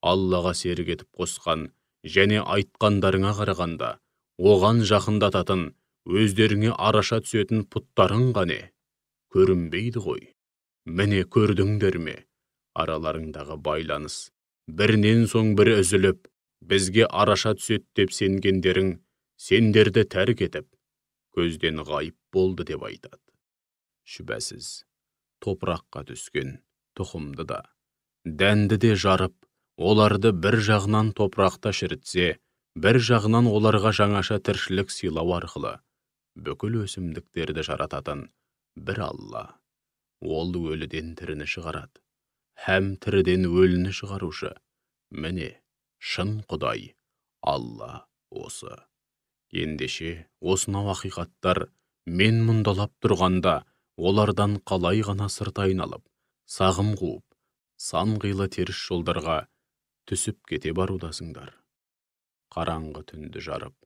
Аллаға серік етіп қосқан және айтқандарыңа қарағанда, оған жақындататын, өздеріңе араша түсетін пұттарың қане? Көрінбейді ғой. Міне көрдіңдер ме? Араларыңдағы байланыс бірінен соң бірі үзіліп, бізге араша түсет деп сенгендерің, сендерді тәрк етіп, көзден ғайып болды деп айтады. Шүбәсіз, топыраққа түскен тұқымды да, дәнді де жарып, оларды бір жағынан топырақта шірітсе, бір жағынан оларға жаңаша тіршілік сыйлау арқылы, бүкіл өсімдіктерді жарататын бір Алла. Ол өліден тіріні шығарады, һәм тіріден өліні шығарушы. Міне, шын Құдай, Алла осы. Ендеше, осынау ақиқаттар мен мұндалап тұрғанда, олардан қалай ғана сырт айналып, сағым қуып, сан қилы теріс жолдарға түсіп кете барудасыңдар. Қараңғы түнді жарып,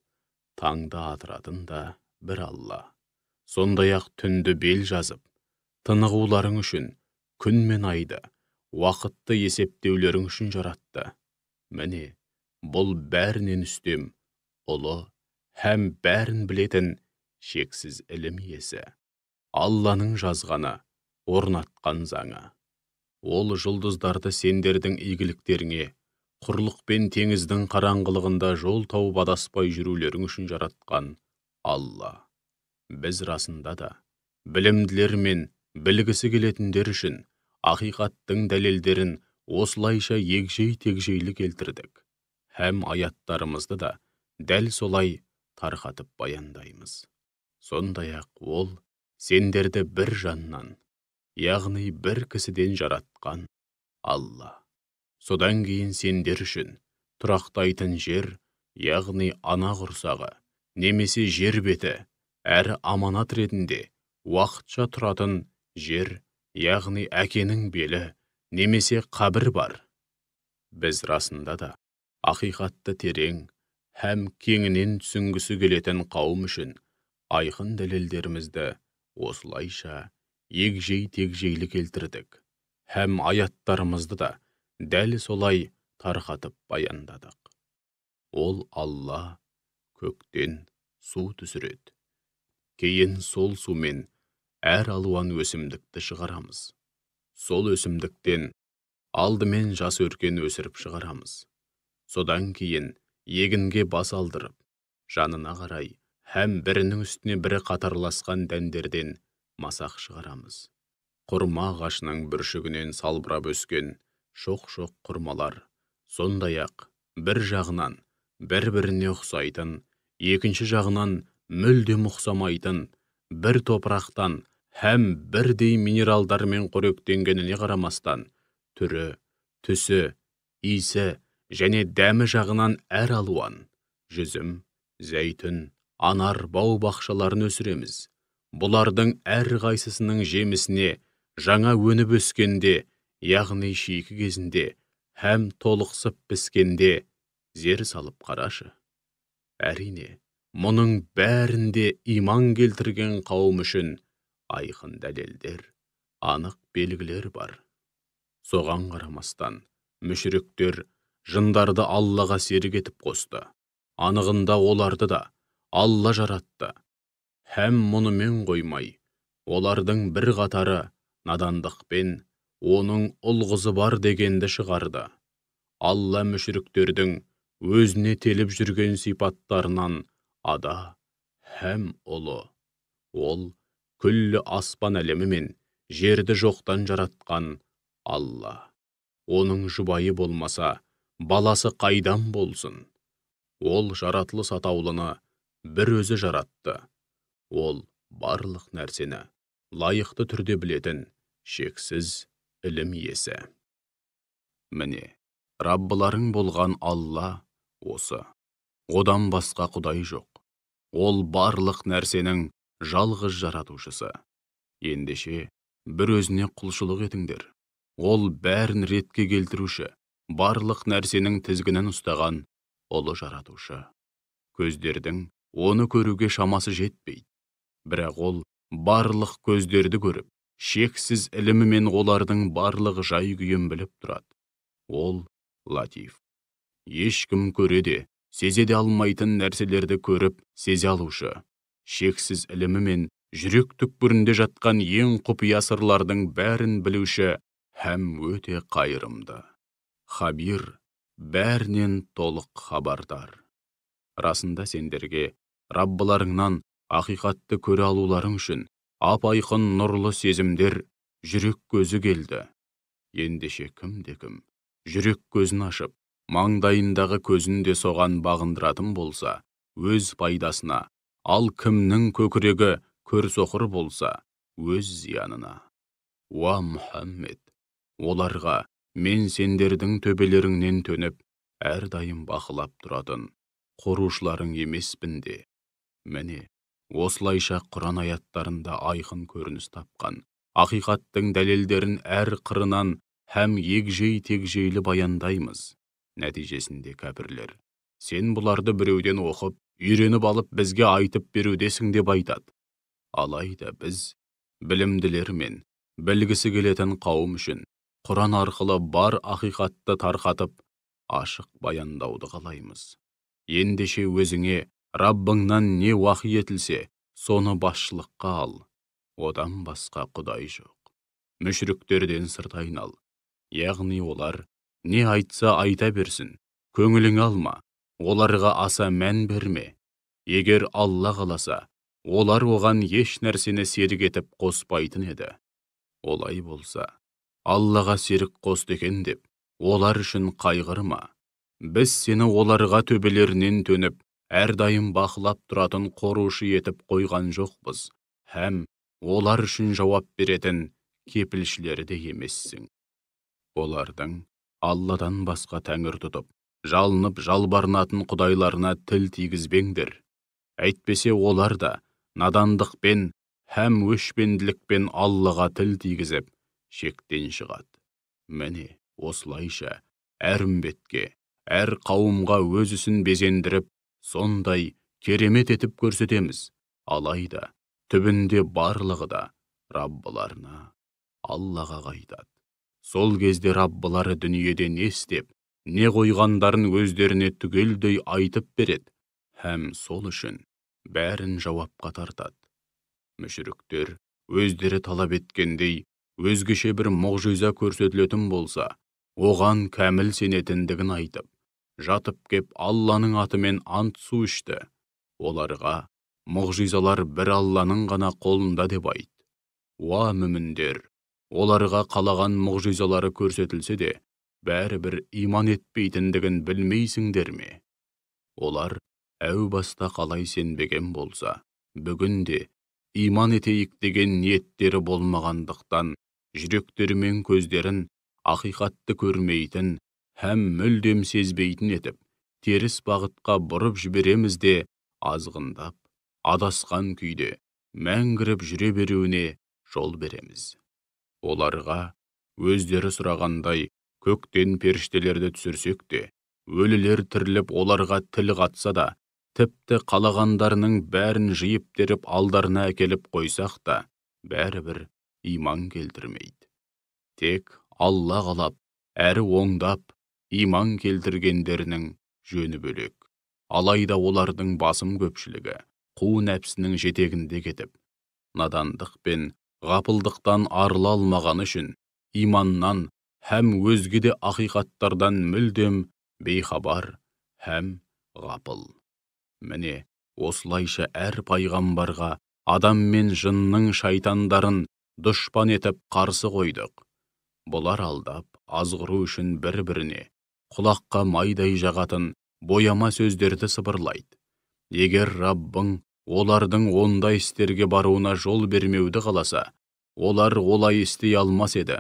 таңды атыратын да бір Алла. Сондай-ақ түнді бел жазып, тынығуларың үшін күн мен айды, уақытты есептеулерің үшін жаратты. Міне, бұл бәрінен үстем, ұлы, һәм бәрін білетін шексіз ілім иесі. Алланың жазғаны, орнатқан заңы. Ол жұлдыздарды сендердің игіліктеріңе, құрлық пен теңіздің қараңғылығында жол тауып адаспай жүрулерің үшін жаратқан Алла. Біз расында да, білімділер мен білгісі келетіндер үшін ақиқаттың дәлелдерін осылайша егжей-тегжейлі келтірдік. Һәм аяттарымызды да дәл солай тарқатып баяндаймыз. Сондай-ақ ол сендерді бір жаннан, яғни бір кісіден жаратқан Алла. Содан кейін сендер үшін тұрақтайтын жер, яғни ана құрсағы, немесе жер беті, әрі аманат ретінде уақытша тұратын жер, яғни әкенің белі, немесе қабір бар. Біз расында да ақиқатты терең һәм кеңінен түсінгісі келетін қауым үшін айқын дәлелдерімізді осылайша егжей-тегжейлі келтірдік. Һәм аяттарымызды да дәл солай тарқатып баяндадық. Ол Алла көктен су түсіреді. Кейін сол сумен әр алуан өсімдікті шығарамыз. Сол өсімдіктен алдымен жас өркен өсіріп шығарамыз. Содан кейін егінге бас алдырып, жанына қарай, һәм бірінің үстіне бірі қатарласқан дәндерден масақ шығарамыз. Құрма ағашының бүршігінен салбырап өскен шоқ-шоқ құрмалар, сондай-ақ бір жағынан бір-біріне ұқсайтын, екінші жағынан мүлдем ұқсамайтын, бір топырақтан һәм бірдей минералдармен қоректенгеніне қарамастан, түрі, түсі, иісі және дәмі жағынан әр алуан, жүзім, зәйтүн, анар, бау-бақшаларын өсіреміз. Бұлардың әр қайсысының жемісіне жаңа өніп өскенде, яғни шикі кезінде, һәм толықсып піскенде зер салып қарашы. Әрине, мұның бәрінде иман келтірген қауым үшін айқын дәлелдер, анық белгілер бар. Соған қарамастан, мүшіріктер жындарды Аллаға серік етіп қосты. Анығында оларды да Алла жаратты. Һәм мұнымен қоймай, олардың бір қатары надандықпен оның ұлғызы бар дегенді шығарды. Алла мүшріктердің өзіне теліп жүрген сипаттарынан ада һәм ұлы. Ол күллі аспан әлемі мен жерді жоқтан жаратқан Алла. Оның жұбайы болмаса, баласы қайдан болсын? Ол жаратылыс атаулыны бір өзі жаратты. Ол барлық нәрсені лайықты түрде білетін шексіз ілім иесі. Міне, Раббыларың болған Алла осы. Одан басқа құдай жоқ. Ол барлық нәрсенің жалғыз жаратушысы. Ендеше бір өзіне құлшылық етіңдер. Ол бәрін ретке келтіруші, барлық нәрсенің тізгінін ұстаған ұлы жаратушы. Көздердің оны көруге шамасы жетпейді. Бірақ ол барлық көздерді көріп, шексіз ілімі мен олардың барлық жай күйін біліп тұрады. Ол латиф. Ешкім көре де, сезе де алмайтын нәрселерді көріп, сезе алушы. Шексіз ілімі мен жүрек түкпірінде жатқан ең құпия сырлардың бәрін білуші һәм өте қайырымды. Хабир, бәрінен толық хабардар. Расында сендерге Раббыларыңнан ақиқатты көре алуларың үшін ап-айқын нұрлы сезімдер, жүрек көзі келді. Ендеше кім-де-кім жүрек көзін ашып, маңдайындағы көзін де соған бағындыратын болса, өз пайдасына, ал кімнің көкірегі көрсоқыр болса, өз зиянына. Уа Мұхаммед, оларға мен сендердің төбелеріңнен төніп, әрдайым бақылап тұратын қорушыларың емеспін де. Міне, осылайша Құран аяттарында айқын көрініс тапқан ақиқаттың дәлелдерін әр қырынан һәм егжей-тегжейлі баяндаймыз. Нәтижесінде кәпірлер, сен бұларды біреуден оқып, үйреніп алып бізге айтып берудесің деп айтады. Алайда біз білімділер мен білгісі келетін қауым үшін Құран арқылы бар ақиқатты тарқатып, ашық баяндауды қалаймыз. Ендеше өзіңе Раббыңнан не уахи етілсе, соны басшылыққа ал. Одан басқа құдай жоқ. Мүшріктерден сырт айнал. Яғни олар не айтса айта берсін, көңілің алма, оларға аса мән берме. Егер Алла қаласа, олар оған еш нәрсені серік етіп қоспайтын еді. Олай болса, Аллаға серік қосты екен деп, олар үшін қайғырма. Біз сені оларға төбелерінен төніп, әрдайым бақылап тұратын қорушы етіп қойған жоқпыз, һәм олар үшін жауап беретін кепілшілері де емессің. Олардың Алладан басқа тәңір тұтып, жалынып жалбарынатын құдайларына тіл тигізбеңдер. Әйтпесе олар да надандықпен һәм өшпенділікпен Аллаға тіл тигізіп, шектен шығады. Міне, осылайша әр үмбетке, әр қауымға өз ісін безендіріп, сондай керемет етіп көрсетеміз. Алайда түбінде барлығы да Раббыларына, Аллаға қайтады. Сол кезде Раббылары дүниеде не істеп, не қойғандарын өздеріне түгелдей айтып береді, һәм сол үшін бәрін жауапқа тартады. Мүшріктер өздері талап еткендей, өзгеше бір мұғжиза көрсетілетін болса, оған кәміл сенетіндігін айтып, жатып кеп Алланың атымен ант су ішті. Оларға мұғжизалар бір Алланың ғана қолында деп айт. Уа мүміндер, оларға қалаған мұғжизалары көрсетілсе де, бәрібір иман етпейтіндігін білмейсіңдер ме? Олар әу баста қалай сенбеген болса, бүгінде иман етейік деген ниеттері болмағандықтан, жүректері мен көздерін ақиқатты көрмейтін һәм мүлдем сезбейтін етіп, теріс бағытқа бұрып жібереміз де, азғындап, адасқан күйде мәңгіріп жүре беруіне жол береміз. Оларға өздері сұрағандай көктен періштелерді түсірсек те, өлілер тіріліп оларға тіл қатса да, тіпті қалағандарының бәрін жиып теріп алдарына әкеліп қойсақ та, бәрібір иман келтірмейді. Тек Алла қалап, әрі оңдап, иман келтіргендерінің жөні бөлек. Алайда олардың басым көпшілігі қу нәпсінің жетегінде кетіп, надандық пен ғапылдықтан арыла алмаған үшін, иманнан һәм өзге де ақиқаттардан мүлдем бейхабар һәм ғапыл. Міне, осылайша әр пайғамбарға адам мен жынның шайтандарын дұшпан етіп қарсы қойдық. Бұлар алдап, азғыру үшін бір-біріне, құлаққа майдай жағатын бояма сөздерді сыбырлайды. Егер Раббың олардың ондай істерге баруына жол бермеуді қаласа, олар олай істей алмас еді.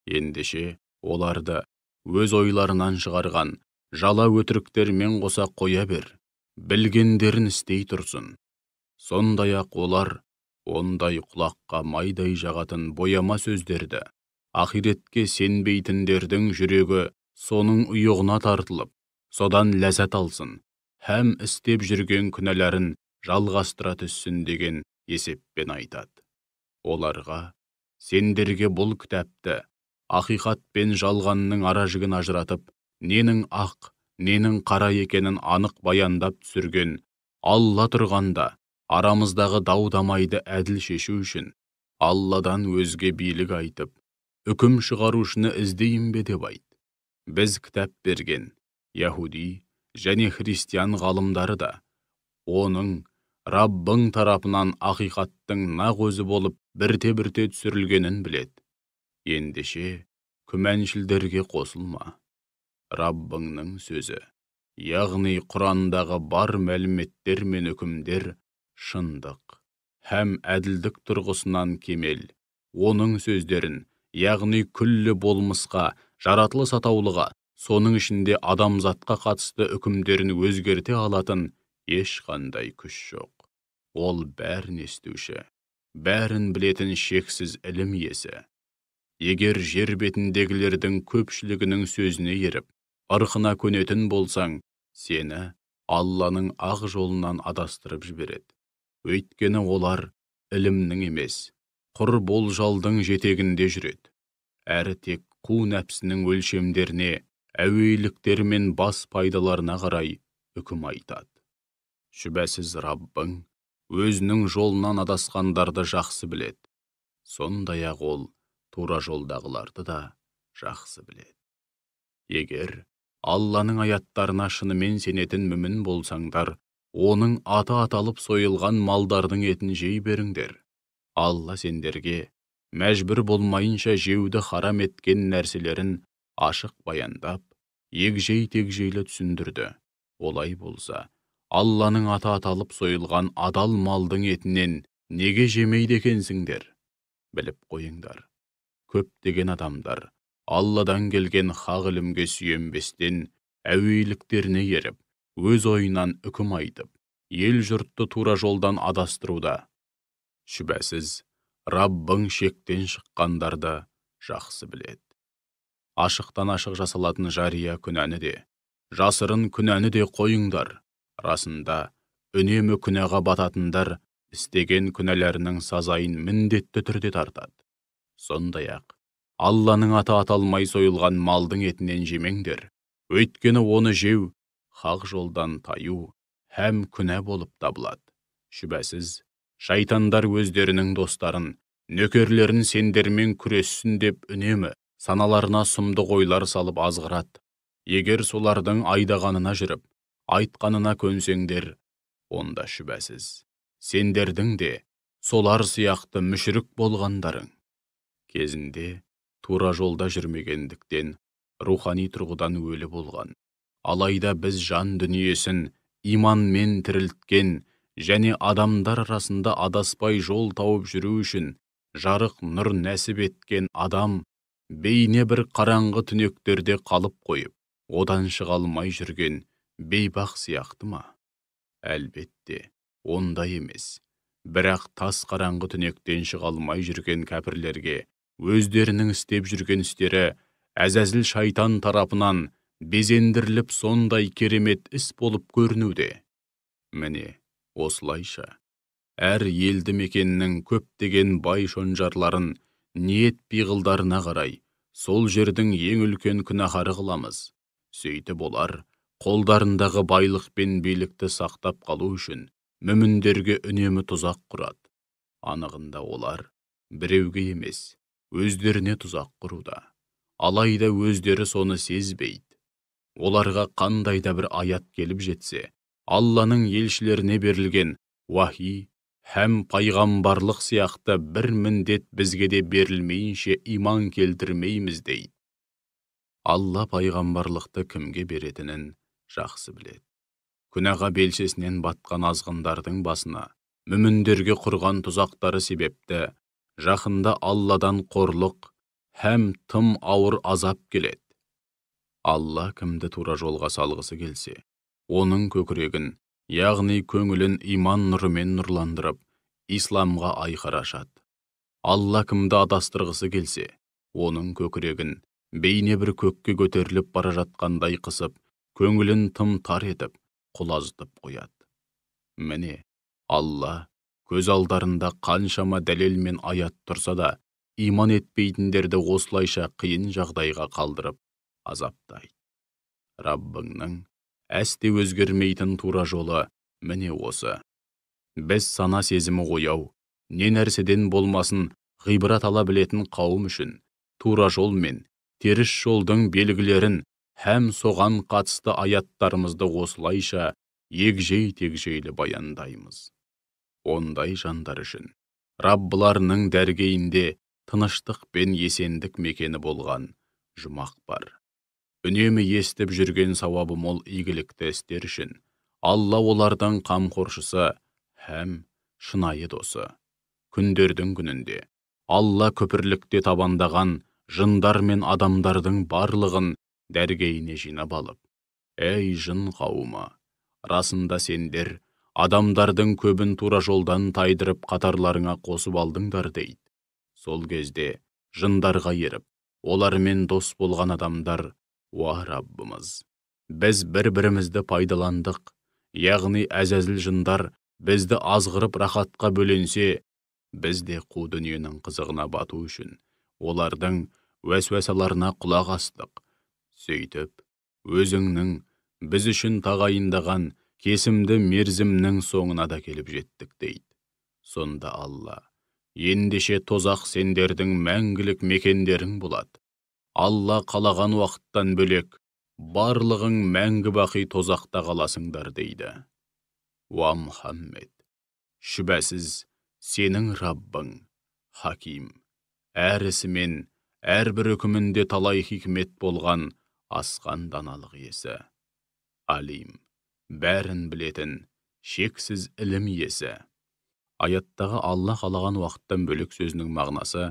Ендеше оларды өз ойларынан шығарған жала өтіріктермен қоса қоя бер, білгендерін істей тұрсын. Сондай-ақ олар ондай құлаққа майдай жағатын бояма сөздерді ақиретке сенбейтіндердің жүрегі соның ұйығына тартылып, содан ләззат алсын, һәм істеп жүрген күнәләрін жалғастыра түссін деген есеппен айтады. Оларға, сендерге бұл кітапты ақиқат пен жалғанның аражігін ажыратып, ненің ақ, ненің қара екенін анық баяндап түсірген Алла тұрғанда, арамыздағы дау-дамайды әділ шешу үшін, Алладан өзге билік айтып, үкім шығарушыны іздейін бе деп айт. Біз кітап берген яһуди және христиан ғалымдары да, оның Раббың тарапынан ақиқаттың нақ өзі болып бірте-бірте түсірілгенін біледі. Ендеше, күмәншілдерге қосылма. Раббыңның сөзі, яғни Құрандағы бар мәліметтер мен үкімдер шындық һәм әділдік тұрғысынан кемел. Оның сөздерін, яғни күллі болмысқа, жаратылыс атаулыға, соның ішінде адамзатқа қатысты үкімдерін өзгерте алатын ешқандай күш жоқ. Ол бәрін естуші, бәрін білетін шексіз ілім иесі. Егер жер бетіндегілердің көпшілігінің сөзіне еріп, ырқына көнетін болсаң, сені Алланың ақ жолынан адастырып жібереді. Өйткені олар ілімнің емес, құр болжалдың жетегінде жүреді. Әрі тек қу нәпсінің өлшемдеріне, әуейліктер мен бас пайдаларына қарай үкім айтады. Шүбәсіз Раббың өзінің жолынан адасқандарды жақсы біледі. Сондай-ақ ол тура жолдағыларды да жақсы біледі. Егер Алланың аяттарына шынымен сенетін мүмін болсаңдар, оның аты аталып сойылған малдардың етін жей беріңдер. Алла сендерге мәжбүр болмайынша жеуді харам еткен нәрселерін ашық баяндап, егжей-тегжейлі түсіндірді. Олай болса, Алланың аты аталып сойылған адал малдың етінен неге жемейді екенсіңдер? Біліп қойыңдар. Көптеген адамдар Алладан келген хақ ілімге сүйенбестен әуейліктеріне еріп, өз ойынан үкім айтып, ел жұртты тура жолдан адастыруда. Шүбәсіз, Раббың шектен шыққандарды жақсы біледі. Ашықтан ашық жасалатын жария күнәні де, жасырын күнәні де қойыңдар. Расында, үнемі күнәға бататындар істеген күнәләрінің сазайын міндетті түрде тартады. Сондай-ақ, Алланың аты аталмай сойылған малдың етінен жемеңдер. Өйткені оны жеу, хақ жолдан таю һәм күнә болып табылады. Шүбәсіз, шайтандар өздерінің достарын, нөкерлерін сендермен күрессін деп үнемі саналарына сұмдық ойлар салып азғырады. Егер солардың айдағанына жүріп, айтқанына көнсеңдер, онда шүбәсіз, сендердің де солар сияқты мүшрік болғандарың. Кезінде тура жолда жүрмегендіктен рухани тұрғыдан өлі болған. Алайда біз жан дүниесін иманмен тірілткен және адамдар арасында адаспай жол тауып жүру үшін жарық нұр нәсіп еткен адам бейне бір қараңғы түнектерде қалып қойып, одан шыға алмай жүрген бейбақ сияқты ма? Әлбетте, ондай емес. Бірақ тас қараңғы түнектен шыға алмай жүрген кәпірлерге өздерінің істеп жүрген істері әзәзіл шайтан тарапынан безендіріліп сондай керемет іс болып көрінуде. Міне, осылайша, әр елді мекеннің көптеген бай шонжарларын ниет пиғылдарына қарай, сол жердің ең үлкен күнәһары қыламыз. Сөйтіп олар, қолдарындағы байлық пен билікті сақтап қалу үшін, мүміндерге үнемі тұзақ құрады. Анығында олар біреуге емес, өздеріне тұзақ құруда. Алайда өздері соны сезбейді. Оларға қандай да бір аят келіп жетсе, Алланың елшілеріне берілген уахи һәм пайғамбарлық сияқты бір міндет бізге де берілмейінше иман келтірмейміз дейді. Алла пайғамбарлықты кімге беретінін жақсы біледі. Күнәға белшесінен батқан азғындардың басына, мүміндерге құрған тұзақтары себепті, жақында Алладан қорлық һәм тым ауыр азап келеді. Алла кімді тура жолға салғысы келсе, оның көкірегін, яғни көңілін иман нұрымен нұрландырып, исламға айқара ашады. Алла кімді адастырғысы келсе, оның көкірегін бейне бір көкке көтеріліп бара жатқандай қысып, көңілін тым тар етіп, құлазытып қояды. Міне, Алла көз алдарында қаншама дәлел мен аят тұрса да, иман етпейтіндерді осылайша қиын жағдайға қалдырып, азаптайды. Раббыңның әсте өзгермейтін тура жолы міне осы. Біз сана сезімі ояу, не нәрседен болмасын ғибрат ала білетін қауым үшін тура жол мен теріс жолдың белгілерін һәм соған қатысты аяттарымызды осылайша егжей-тегжейлі баяндаймыз. Ондай жандар үшін Раббыларының дәргейінде тыныштық пен есендік мекені болған жұмақ бар. Үнемі естіп жүрген сауабы мол игілікті істер үшін Алла олардың қамқоршысы һәм шынайы досы. Күндердің күнінде Алла көпірлікте табандаған жындар мен адамдардың барлығын дәргейіне жинап алып, «Әй жын қауымы, расында сендер адамдардың көбін тура жолдан тайдырып қатарларыңа қосып алдыңдар» дейді. Сол кезде жындарға еріп, олармен дос болған адамдар: «Уа Раббымыз, біз бір-бірімізді пайдаландық, яғни әзәзіл жындар бізді азғырып рахатқа бөленсе, біз де қу дүниенің қызығына бату үшін олардың уәсуәсаларына құлақ астық. Сөйтіп, өзіңнің біз үшін тағайындаған кесімді мерзімнің соңына да келіп жеттік» дейді. Сонда Алла: «Ендеше тозақ сендердің мәңгілік мекендерің болады. Алла қалаған уақыттан бөлек, барлығың мәңгі бақи тозақта қаласыңдар» дейді. Уа Мұхаммед, шүбәсіз сенің Раббың Хаким, әр ісімен, әрбір үкімінде талай хикмет болған асқан даналық иесі. Алим, бәрін білетін, шексіз ілім иесі. Аяттағы Алла қалаған уақыттан бөлек сөзінің мағынасы,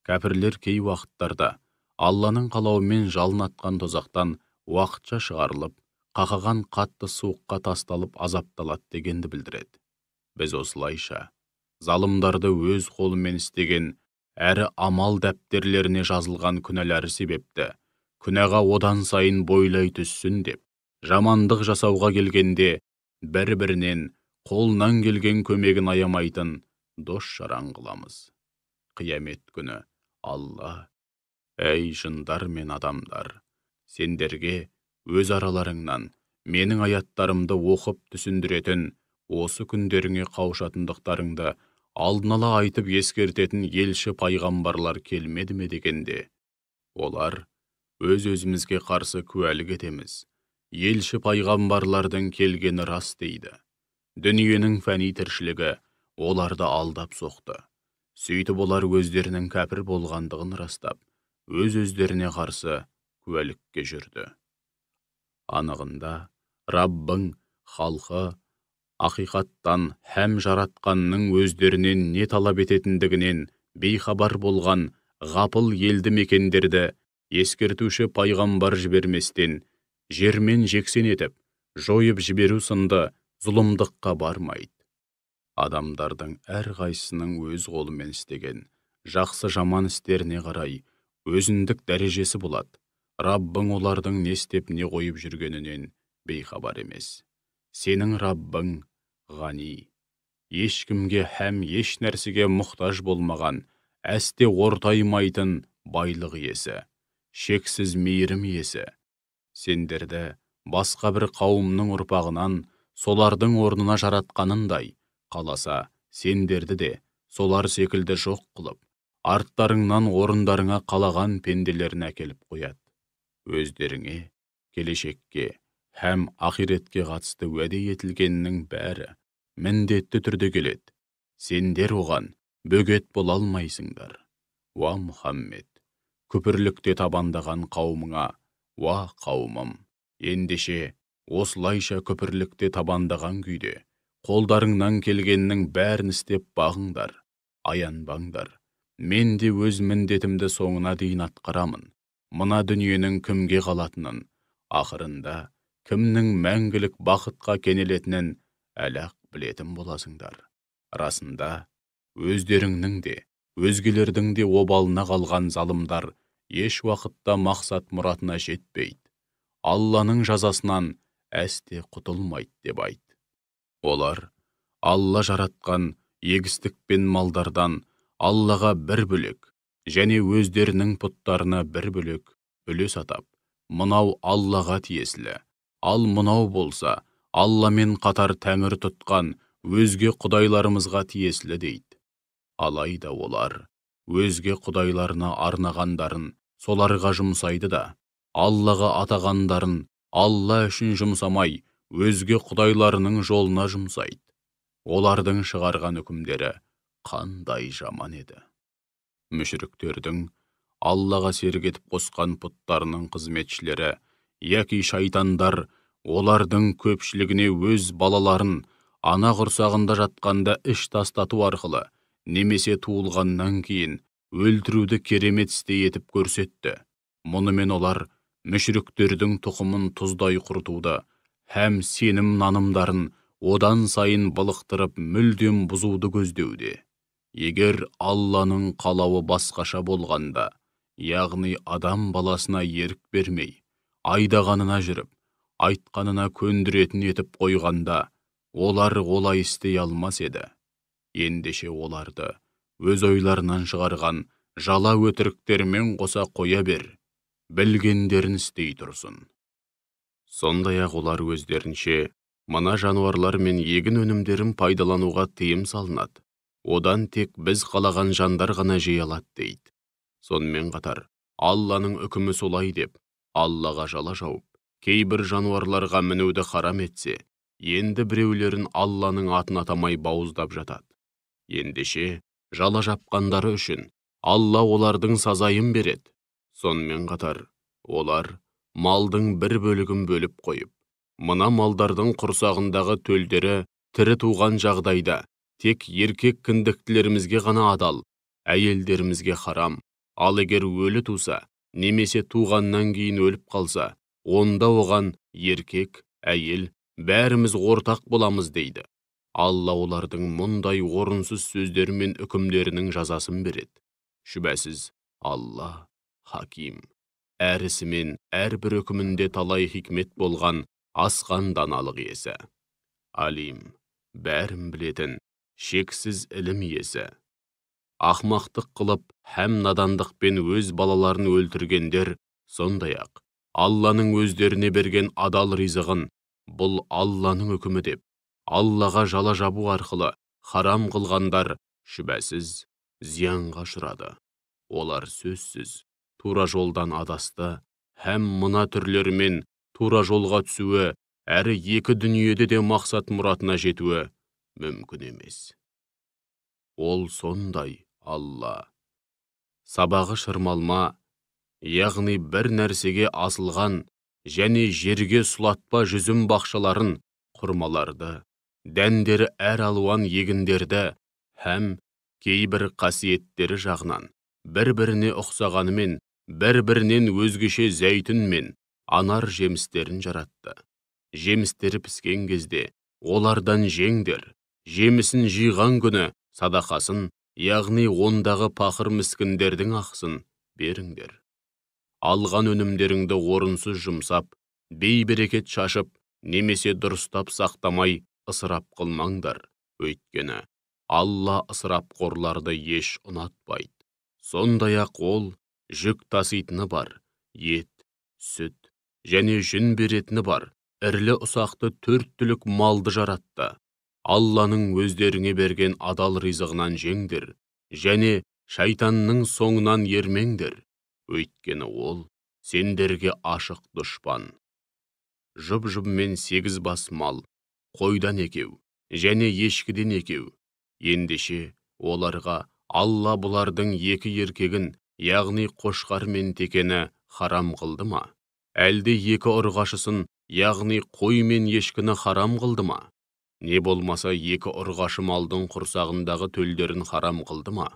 кәпірлер кей уақыттарда Алланың қалауымен жалын атқан тозақтан уақытша шығарылып, қақаған қатты суыққа тасталып азапталады дегенді білдіреді. Біз осылайша залымдарды өз қолымен істеген әрі амал дәптерлеріне жазылған күнәлары себепті күнәға одан сайын бойлай түссін деп, жамандық жасауға келгенде бір-бірінен қолынан келген көмегін аямайтын дос-жаран қыламыз. Қиямет күні Алла: «Әй жындар мен адамдар, сендерге өз араларыңнан менің аяттарымды оқып түсіндіретін, осы күндеріңе қауышатындықтарыңды алдын ала айтып ескертетін елші пайғамбарлар келмеді ме?» дегенде, олар: «Өз-өзімізге қарсы куәлік етеміз. Елші пайғамбарлардың келгені рас» дейді. Дүниенің фәни тіршілігі оларды алдап соқты. Сөйтіп олар өздерінің кәпір болғандығын растап, өз-өздеріне қарсы куәлікке жүрді. Анығында Раббың халқы ақиқаттан һәм жаратқанның өздерінен не талап ететіндігінен бейхабар болған ғапыл елді мекендерді ескертуші пайғамбар жіберместен, жермен жексен етіп, жойып жіберу сынды зұлымдыққа бармайды. Адамдардың әрқайсысының өз қолымен істеген жақсы жаман істеріне қарай өзіндік дәрежесі болады. Раббың олардың не істеп не қойып жүргенінен бейхабар емес. Сенің Раббың ғани, ешкімге һәм еш нәрсеге мұқтаж болмаған, әсте ортаймайтын байлық иесі, шексіз мейірім иесі. Сендерді басқа бір қауымның ұрпағынан солардың орнына жаратқанындай, қаласа, сендерді де солар секілді жоқ қылып, арттарыңнан орындарыңа қалаған пенделерін әкеліп қояды. Өздеріңе, келешекке һәм ақиретке қатысты уәде етілгеннің бәрі міндетті түрде келеді. Сендер оған бөгет бола алмайсыңдар. Уа Мұхаммед, күпірлікте табандаған қауымыңа: уа қауымым, ендеше осылайша күпірлікте табандаған күйде қолдарыңнан келгеннің бәрін істеп бағыңдар, аянбаңдар. Мен де өз міндетімді соңына дейін атқарамын. Мына дүниенің кімге қалатынын, ақырында кімнің мәңгілік бақытқа кенелетінін әлі-ақ білетін боласыңдар. Расында, өздеріңнің де, өзгелердің де обалына қалған залымдар еш уақытта мақсат мұратына жетпейді. Алланың жазасынан әсте құтылмайды деп айт. Олар Алла жаратқан егістік пен малдардан Аллаға бір бөлек және өздерінің пұттарына бір бөлек үлес атап, мынау Аллаға тиесілі, ал мынау болса Алламен қатар тәңір тұтқан өзге құдайларымызға тиесілі дейді. Алайда олар өзге құдайларына арнағандарын соларға жұмсайды да, Аллаға атағандарын Алла үшін жұмсамай, өзге құдайларының жолына жұмсайды. Олардың шығарған үкімдері қандай жаман еді. Мүшріктердің Аллаға серік етіп қосқан пұттарының қызметшілері яки шайтандар олардың көпшілігіне өз балаларын ана құрсағында жатқанда іш тастату арқылы немесе туылғаннан кейін өлтіруді керемет істе етіп көрсетті. Мұнымен олар мүшріктердің тұқымын тұздай құртуды һәм сенім нанымдарын одан сайын былықтырып мүлдем бұзуды көздеуде. Егер Алланың қалауы басқаша болғанда, яғни адам баласына ерік бермей, айдағанына жүріп, айтқанына көндіретін етіп қойғанда, олар олай істей алмас еді. Ендеше оларды өз ойларынан шығарған жала өтіріктермен қоса қоя бер, білгендерін істей тұрсын. Сондай-ақ олар өздерінше мына жануарлар мен егін өнімдерін пайдалануға тыйым салынады. Одан тек біз қалаған жандар ғана жей алады дейді. Сонымен қатар, Алланың үкімі солай деп, Аллаға жала жауып, кейбір жануарларға мінуді харам етсе, енді біреулерін Алланың атын атамай бауыздап жатады. Ендеше, жала жапқандары үшін Алла олардың сазайын береді. Сонымен қатар, олар малдың бір бөлігін бөліп қойып, мына малдардың құрсағындағы төлдері тірі туған жағдайда тек еркек кіндіктілерімізге ғана адал, әйелдерімізге харам, ал егер өлі туса, немесе туғаннан кейін өліп қалса, онда оған еркек, әйел, бәріміз ортақ боламыз дейді. Алла олардың мұндай орынсыз сөздері мен үкімдерінің жазасын береді. Шүбәсіз, Алла хаким, әрісі мен әрбір үкімінде талай хикмет болған асқан даналық иесі. Алим, бәрін білетін, шексіз ілім иесі. Ақмақтық қылып, һәм надандықпен өз балаларын өлтіргендер, сондай-ақ Алланың өздеріне берген адал ризығын, бұл Алланың үкімі деп, Аллаға жала жабу арқылы харам қылғандар, шүбәсіз, зиянға ұшырады. Олар сөзсіз тура жолдан адасты, һәм мына түрлермен тура жолға түсуі, әрі екі дүниеде де мақсат мұратына жетуі мүмкін емес. Ол сондай Алла. Сабағы шырмалма, яғни бір нәрсеге асылған және жерге сұлатпа жүзім бақшаларын, құрмаларды, дәндері әр алуан егіндерді, һәм кейбір қасиеттері жағынан бір-біріне ұқсағанымен, бір-бірінен өзгеше зәйтүн мен анар жемістерін жаратты. Жемістері піскен кезде олардан жеңдер, жемісін жиған күні садақасын, яғни ондағы пақыр міскіндердің ақысын беріңдер. Алған өнімдеріңді орынсыз жұмсап, бей-берекет шашып, немесе дұрыстап сақтамай ысырап қылмаңдар. Өйткені Алла ысырапқорларды еш ұнатпайды. Сондай-ақ ол жүк таситыны бар, ет, сүт және жүн беретіні бар, ірілі ұсақты төрт түлік малды жаратты. Алланың өздеріңе берген адал ризығынан жеңдір, және шайтанның соңынан ермеңдір, өйткені ол сендерге ашық дұшпан. Жұп-жұбымен 8 бас мал, қойдан 2, және ешкіден 2. Ендеше оларға Алла бұлардың 2 еркегін, яғни қошқар мен текені харам қылды ма? Әлде 2 ұрғашысын, яғни қой мен ешкіні харам қылды ма? Не болмаса 2 ұрғашы малдың құрсағындағы төлдерін харам қылды ма?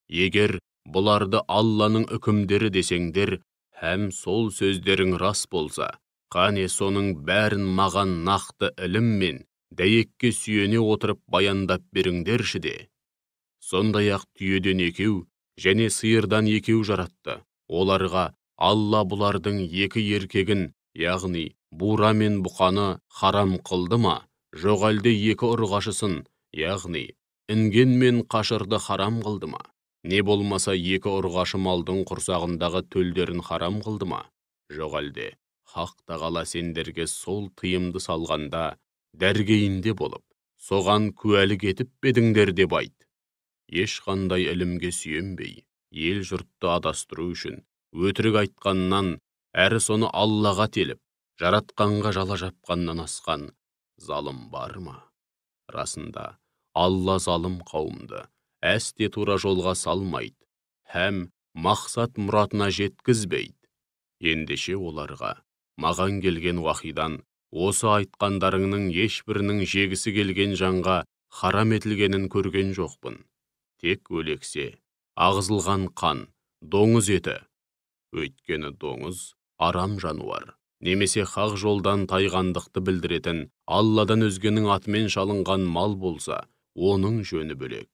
Егер бұларды Алланың үкімдері десеңдер, һәм сол сөздерің рас болса, қане соның бәрін маған нақты ілім мен дәйекке сүйене отырып баяндап беріңдерші де. Сондай-ақ түйеден 2 және сиырдан 2 жаратты. Оларға Алла бұлардың 2 еркегін, яғни бура мен бұқаны харам қылды ма? Жоқ әлде 2 ұрғашысын, яғни інген мен қашырды харам қылды ма? Не болмаса 2 ұрғашы малдың құрсағындағы төлдерін харам қылды ма? Жоқ әлде Хақ Тағала сендерге сол тыйымды салғанда, дәргейінде болып, соған куәлік етіп бедіңдер деп айт. Ешқандай ілімге сүйенбей, ел жұртты адастыру үшін, өтірік айтқаннан, әрі соны Аллаға теліп, жаратқанға жала жапқаннан асқан залым бар ма? Расында, Алла залым қауымды әсте тура жолға салмайды, һәм мақсат мұратына жеткізбейді. Ендеше оларға, маған келген уахидан, осы айтқандарыңның ешбірінің жегісі келген жанға харам етілгенін көрген жоқпын. Тек өлексе, ағызылған қан, доңыз еті. Өйткені доңыз арам жануар, немесе хақ жолдан тайғандықты білдіретін Алладан өзгенің атымен шалынған мал болса, оның жөні бөлек.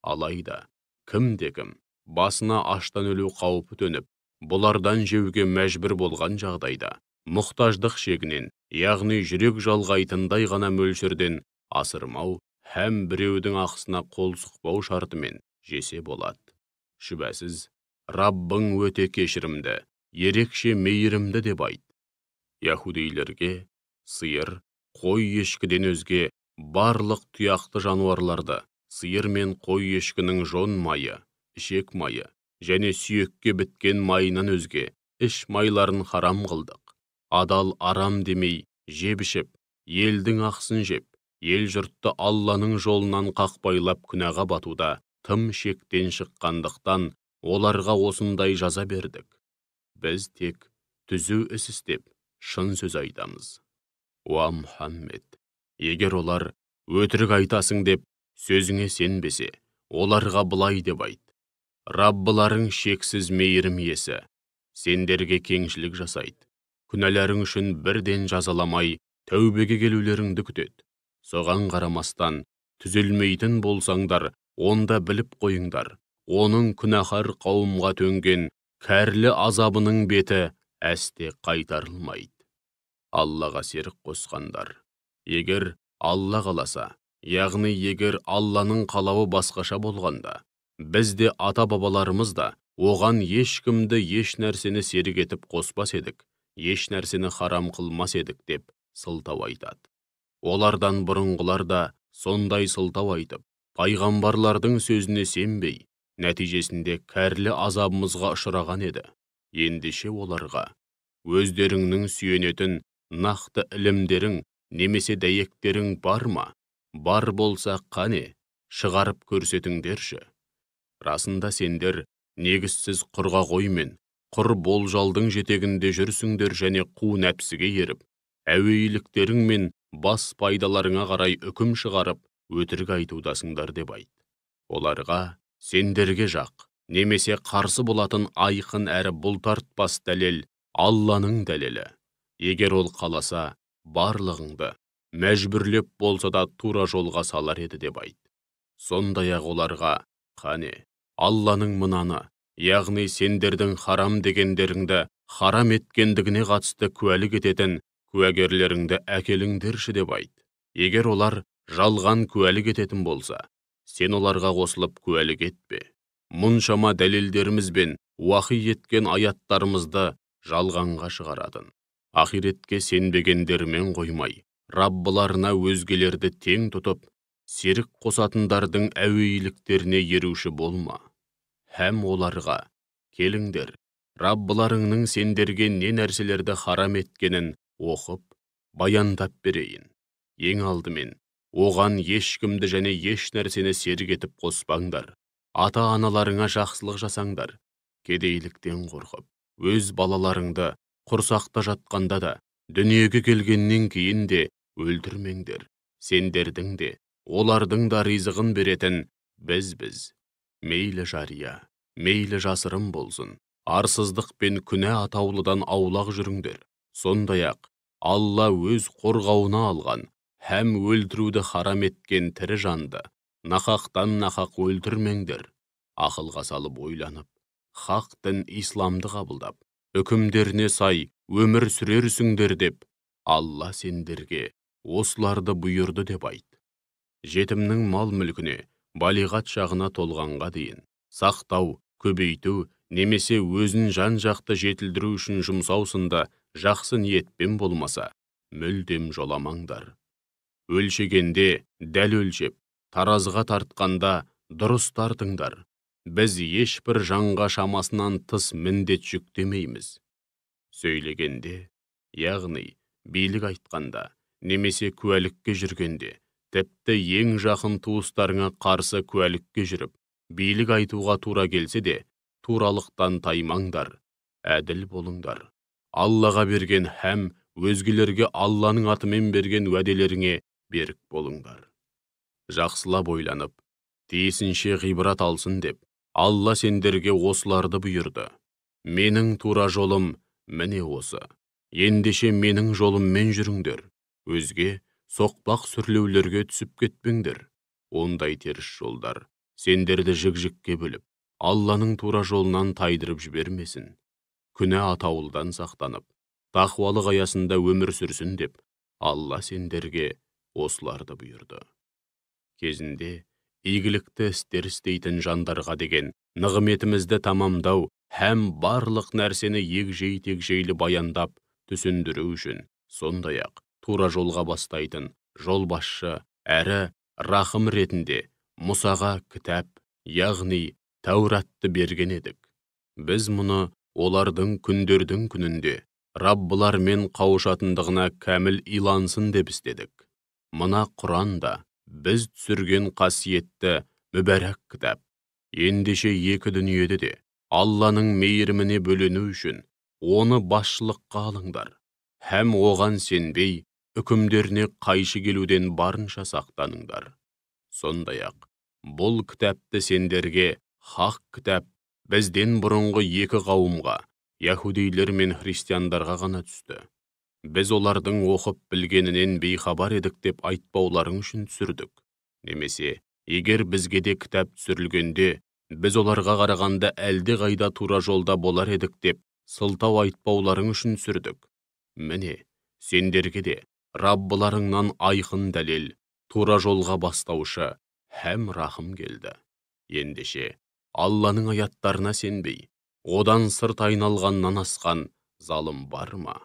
Алайда, кім-де-кім басына аштан өлу қаупі төніп, бұлардан жеуге мәжбүр болған жағдайда, мұқтаждық шегінен, яғни жүрек жалғайтындай ғана мөлшерден асырмау һәм біреудің ақысына қол сұқпау шартымен жесе болады. Шүбәсіз, Раббың өте кешірімді, ерекше мейірімді деп айт. Яһудейлерге сиыр, қой ешкіден өзге барлық тұяқты жануарларды, сиыр мен қой ешкінің жон майы, ішек майы және сүйекке біткен майынан өзге іш майларын харам қылдық. Адал арам демей, жеп-ішіп, елдің ақсын жеп, ел жұртты Алланың жолынан қақпайлап күнәға батуда тым шектен шыққандықтан оларға осындай жаза бердік. Біз тек түзу іс істеп, шын сөз айтамыз. Уа Мұхаммед, егер олар өтірік айтасың деп сөзіңе сенбесе, оларға былай деп айт. Раббыларың шексіз мейірім иесі, сендерге кеңшілік жасайды. Күнәларың үшін бірден жазаламай, тәубеге келулеріңді күтеді. Соған қарамастан, түзелмейтін болсаңдар, онда біліп қойыңдар. Оның күнәһар қауымға төнген кәрлі азабының беті әсте қайтарылмайды. Аллаға серік қосқандар. Егер Алла қаласа, яғни егер Алланың қалауы басқаша болғанда, бізде ата-бабаларымыз да оған ешкімді еш нәрсені серік етіп қоспас едік, еш нәрсені харам қылмас едік деп сылтау айтады. Олардан бұрынғылар да сондай сылтау айтып, пайғамбарлардың сөзіне сенбей, нәтижесінде кәрлі азабымызға ұшыраған еді. Ендеше оларға өздеріңнің сүйенетін нақты ілімдерің немесе дәйектерің бар ма? Бар болса қане, шығарып көрсетіңдерші. Расында сендер негізсіз құрға қоймен, құр болжалдың жетегінде жүрсіңдер және қу нәпсіге еріп, әуейліктерің мен бас пайдаларыңа қарай үкім шығарып, өтірік айтудасыңдар деп айт. Оларға сендерге жақ, немесе қарсы болатын айқын әрі бұлтартпас дәлел Алланың дәлелі. Егер ол қаласа, барлығыңды мәжбүрлеп болса да тура жолға салар еді деп айт. Сондай-ақ оларға, қане, Алланың мынаны, яғни сендердің харам дегендеріңді харам еткендігіне қатысты куәлік ететін куәгерлеріңді әкеліңдерші деп айт. Егер олар жалған куәлік ететін болса, сен оларға қосылып куәлік етпе. Мұншама дәлелдерімізбен уахи еткен аяттарымызды жалғанға шығарадың. Ақиретке сенбегендермен қоймай, Раббыларына өзгелерді тең тұтып, серік қосатындардың әуейліктеріне еруші болма. Һәм оларға, келіңдер, Раббыларыңның сендерге не нәрселерді харам еткенін оқып, баяндап берейін. Ең алдымен, оған ешкімді және еш нәрсені серік етіп қоспаңдар. Ата-аналарыңа жақсылық жасаңдар. Кедейліктен қорқып, өз балаларыңды құрсақта жатқанда да, дүниеге келгеннен кейін де өлтірмеңдер. Сендердің де, олардың да ризығын беретін біз. Мейлі жария, мейлі жасырын болсын, арсыздық пен күнә атаулыдан аулақ жүріңдер. Сондай-ақ, Алла өз қорғауына алған, һәм өлтіруді харам еткен тірі жанды, нақақтан нақақ өлтірмеңдер. Ақылға салып ойланып, хақ дін исламды қабылдап, үкімдеріне сай өмір сүрерсіңдер деп, Алла сендерге осыларды бұйырды деп айт. Жетімнің мал мүлкіне, балиғат шағына толғанға дейін, сақтау, көбейту, немесе өзін жан-жақты жетілдіру үшін жұмсаусында жақсы ниетпен болмаса, мүлдем жоламаңдар. Өлшегенде дәл өлшеп, таразыға тартқанда дұрыс тартыңдар. Біз ешбір жанға шамасынан тыс міндет жүктемейміз. Сөйлегенде, яғни билік айтқанда, немесе куәлікке жүргенде, тіпті ең жақын туыстарыңа қарсы куәлікке жүріп, билік айтуға тура келсе де, туралықтан таймаңдар, әділ болыңдар. Аллаға берген һәм өзгелерге Алланың атымен берген уәделеріңе берік болыңдар. Жақсылап ойланып, тиісінше ғибрат алсын деп, Алла сендерге осыларды бұйырды. Менің тура жолым міне осы. Ендеше менің жолыммен жүріңдер. Өзге соқпақ сүрлеулерге түсіп кетпеңдер. Ондай теріс жолдар сендерді жік-жікке бөліп, Алланың тура жолынан тайдырып жібермесін. Күнә атаулыдан сақтанып, тақуалық аясында өмір сүрсін деп, Алла сендерге осыларды бұйырды. Кезінде игілікті істер істейтін жандарға деген нығметімізді тамамдау һәм барлық нәрсені егжей-тегжейлі баяндап түсіндіру үшін, сондай-ақ тура жолға бастайтын жолбасшы әрі рахым ретінде Мұсаға кітап, яғни Тәуратты берген едік. Біз мұны олардың күндердің күнінде Раббылармен қауышатындығына кәміл илансын деп істедік. Мына Құран да біз түсірген қасиетті мүбәрәк кітап. Ендеше екі дүниеде де Алланың мейіріміне бөлену үшін оны басшылыққа алыңдар. Һәм оған сенбей, үкімдеріне қайшы келуден барынша сақтаныңдар. Сондай-ақ, бұл кітапты сендерге хақ кітап бізден бұрынғы екі қауымға, яһудейлер мен христиандарға ғана түсті. Біз олардың оқып білгенінен бейхабар едік деп айтпауларың үшін түсірдік. Немесе, егер бізге де кітап түсірілгенде, біз оларға қарағанда әлде қайда тура жолда болар едік деп сылтау айтпауларың үшін түсірдік. Міне, сендерге де Раббыларыңнан айқын дәлел, тура жолға бастаушы һәм рахым келді. Ендеше, Алланың аяттарына сенбей, одан сырт айналғаннан асқан залым бар ма?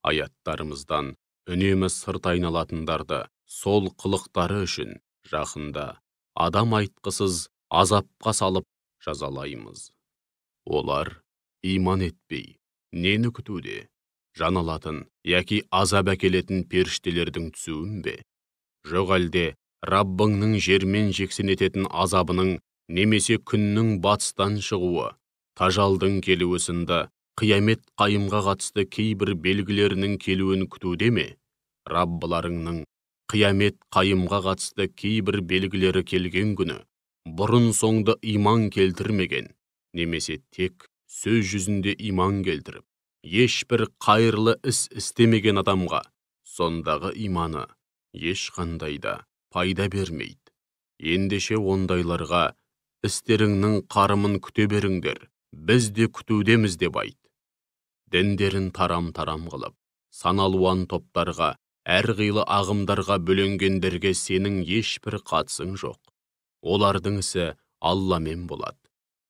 Аяттарымыздан үнемі сырт айналатындарды сол қылықтары үшін жақында адам айтқысыз азапқа салып жазалаймыз. Олар иман етпей, нені күтуде? Жан алатын, яки азап әкелетін періштелердің түсуін бе? Жоқ әлде Раббыңның жермен жексен ететін азабының немесе күннің батыстан шығуы, тажалдың келуі сынды қиямет қайымға қатысты кейбір белгілерінің келуін күтуде ме? Раббыларыңның қиямет қайымға қатысты кейбір белгілері келген күні, бұрын соңды иман келтірмеген, немесе тек сөз жүзінде иман келтіріп, ешбір қайырлы іс істемеген адамға, сондағы иманы ешқандай да пайда бермейді. Ендеше ондайларға істеріңнің қарымын күте беріңдер, біз де күтудеміз деп айт. Діндерін тарам-тарам қылып, саналуан топтарға, әрқилы ағымдарға бөленгендерге сенің ешбір қатысың жоқ. Олардың ісі Алламен болады.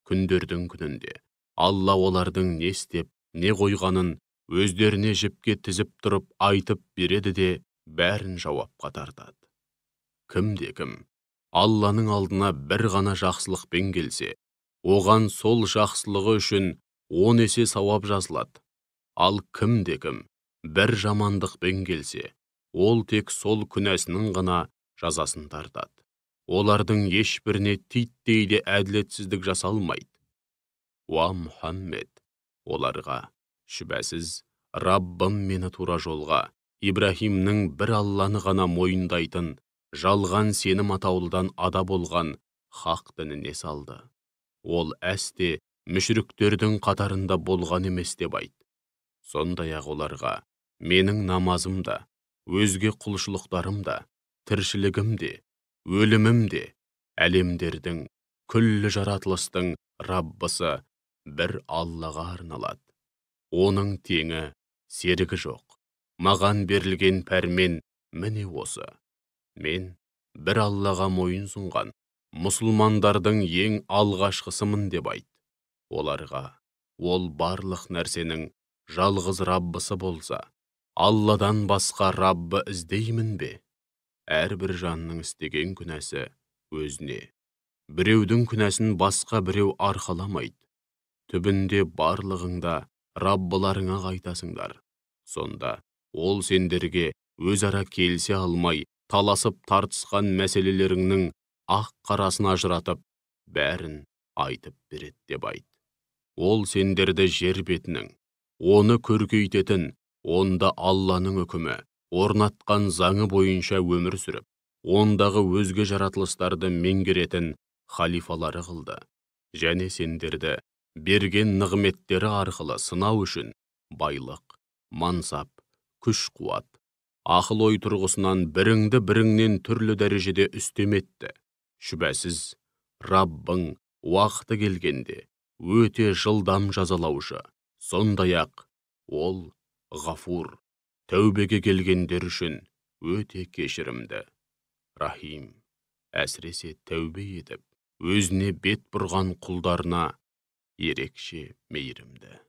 Күндердің күнінде Алла олардың не істеп, не қойғанын өздеріне жіпке тізіп тұрып айтып береді де бәрін жауапқа тартады. кім Алланың алдына бір ғана жақсылықпен келсе, оған сол жақсылығы үшін 10 есе сауап жазылады. Ал кім бір жамандықпен келсе, ол тек сол күнәсінің ғана жазасын тартады. Олардың ешбіріне титтей де әділетсіздік жасалмайды. Уа Мұхаммед, оларға, шүбәсіз, Раббым мені тура жолға, Ибрахимнің бір Алланы ғана мойындайтын, жалған сенім атаулыдан ада болған хақ дініне салды. Ол әсте мүшріктердің қатарында болған емес деп айт. Сондай-ақ оларға, менің намазым да, өзге құлшылықтарым да, тіршілігім де, өлімім де, әлемдердің, күллі жаратылыстың Раббысы бір Аллаға арналады. Оның теңі, серігі жоқ. Маған берілген пәрмен міне осы. Мен бір Аллаға мойын сұнған, мұсылмандардың ең алғашқысымын деп айт. Оларға, ол барлық нәрсенің жалғыз Раббысы болса, Алладан басқа Раббы іздеймін бе? Әрбір жанның істеген күнәсі өзіне. Біреудің күнәсін басқа біреу арқаламайды. Түбінде барлығыңда Раббыларыңа қайтасыңдар. Сонда ол сендерге өзара келісе алмай, таласып тартысқан мәселелеріңнің ақ қарасын ажыратып, бәрін айтып береді деп айт. Ол сендерді жер бетінің, оны көркейтетін, онда Алланың үкімі, орнатқан заңы бойынша өмір сүріп, ондағы өзге жаратылыстарды меңгеретін халифалары қылды. Және сендерді берген нығметтері арқылы сынау үшін байлық, мансап, күш-қуат, ақыл-ой тұрғысынан біріңді біріңнен түрлі дәрежеде үстем етті. Шүбәсіз, Раббың уақыты келгенде өте жылдам жазалаушы. Сондай-ақ ол ғафур, тәубеге келгендер үшін өте кешірімді. Рахим, әсіресе тәубе етіп, өзіне бет бұрған құлдарына ерекше мейірімді.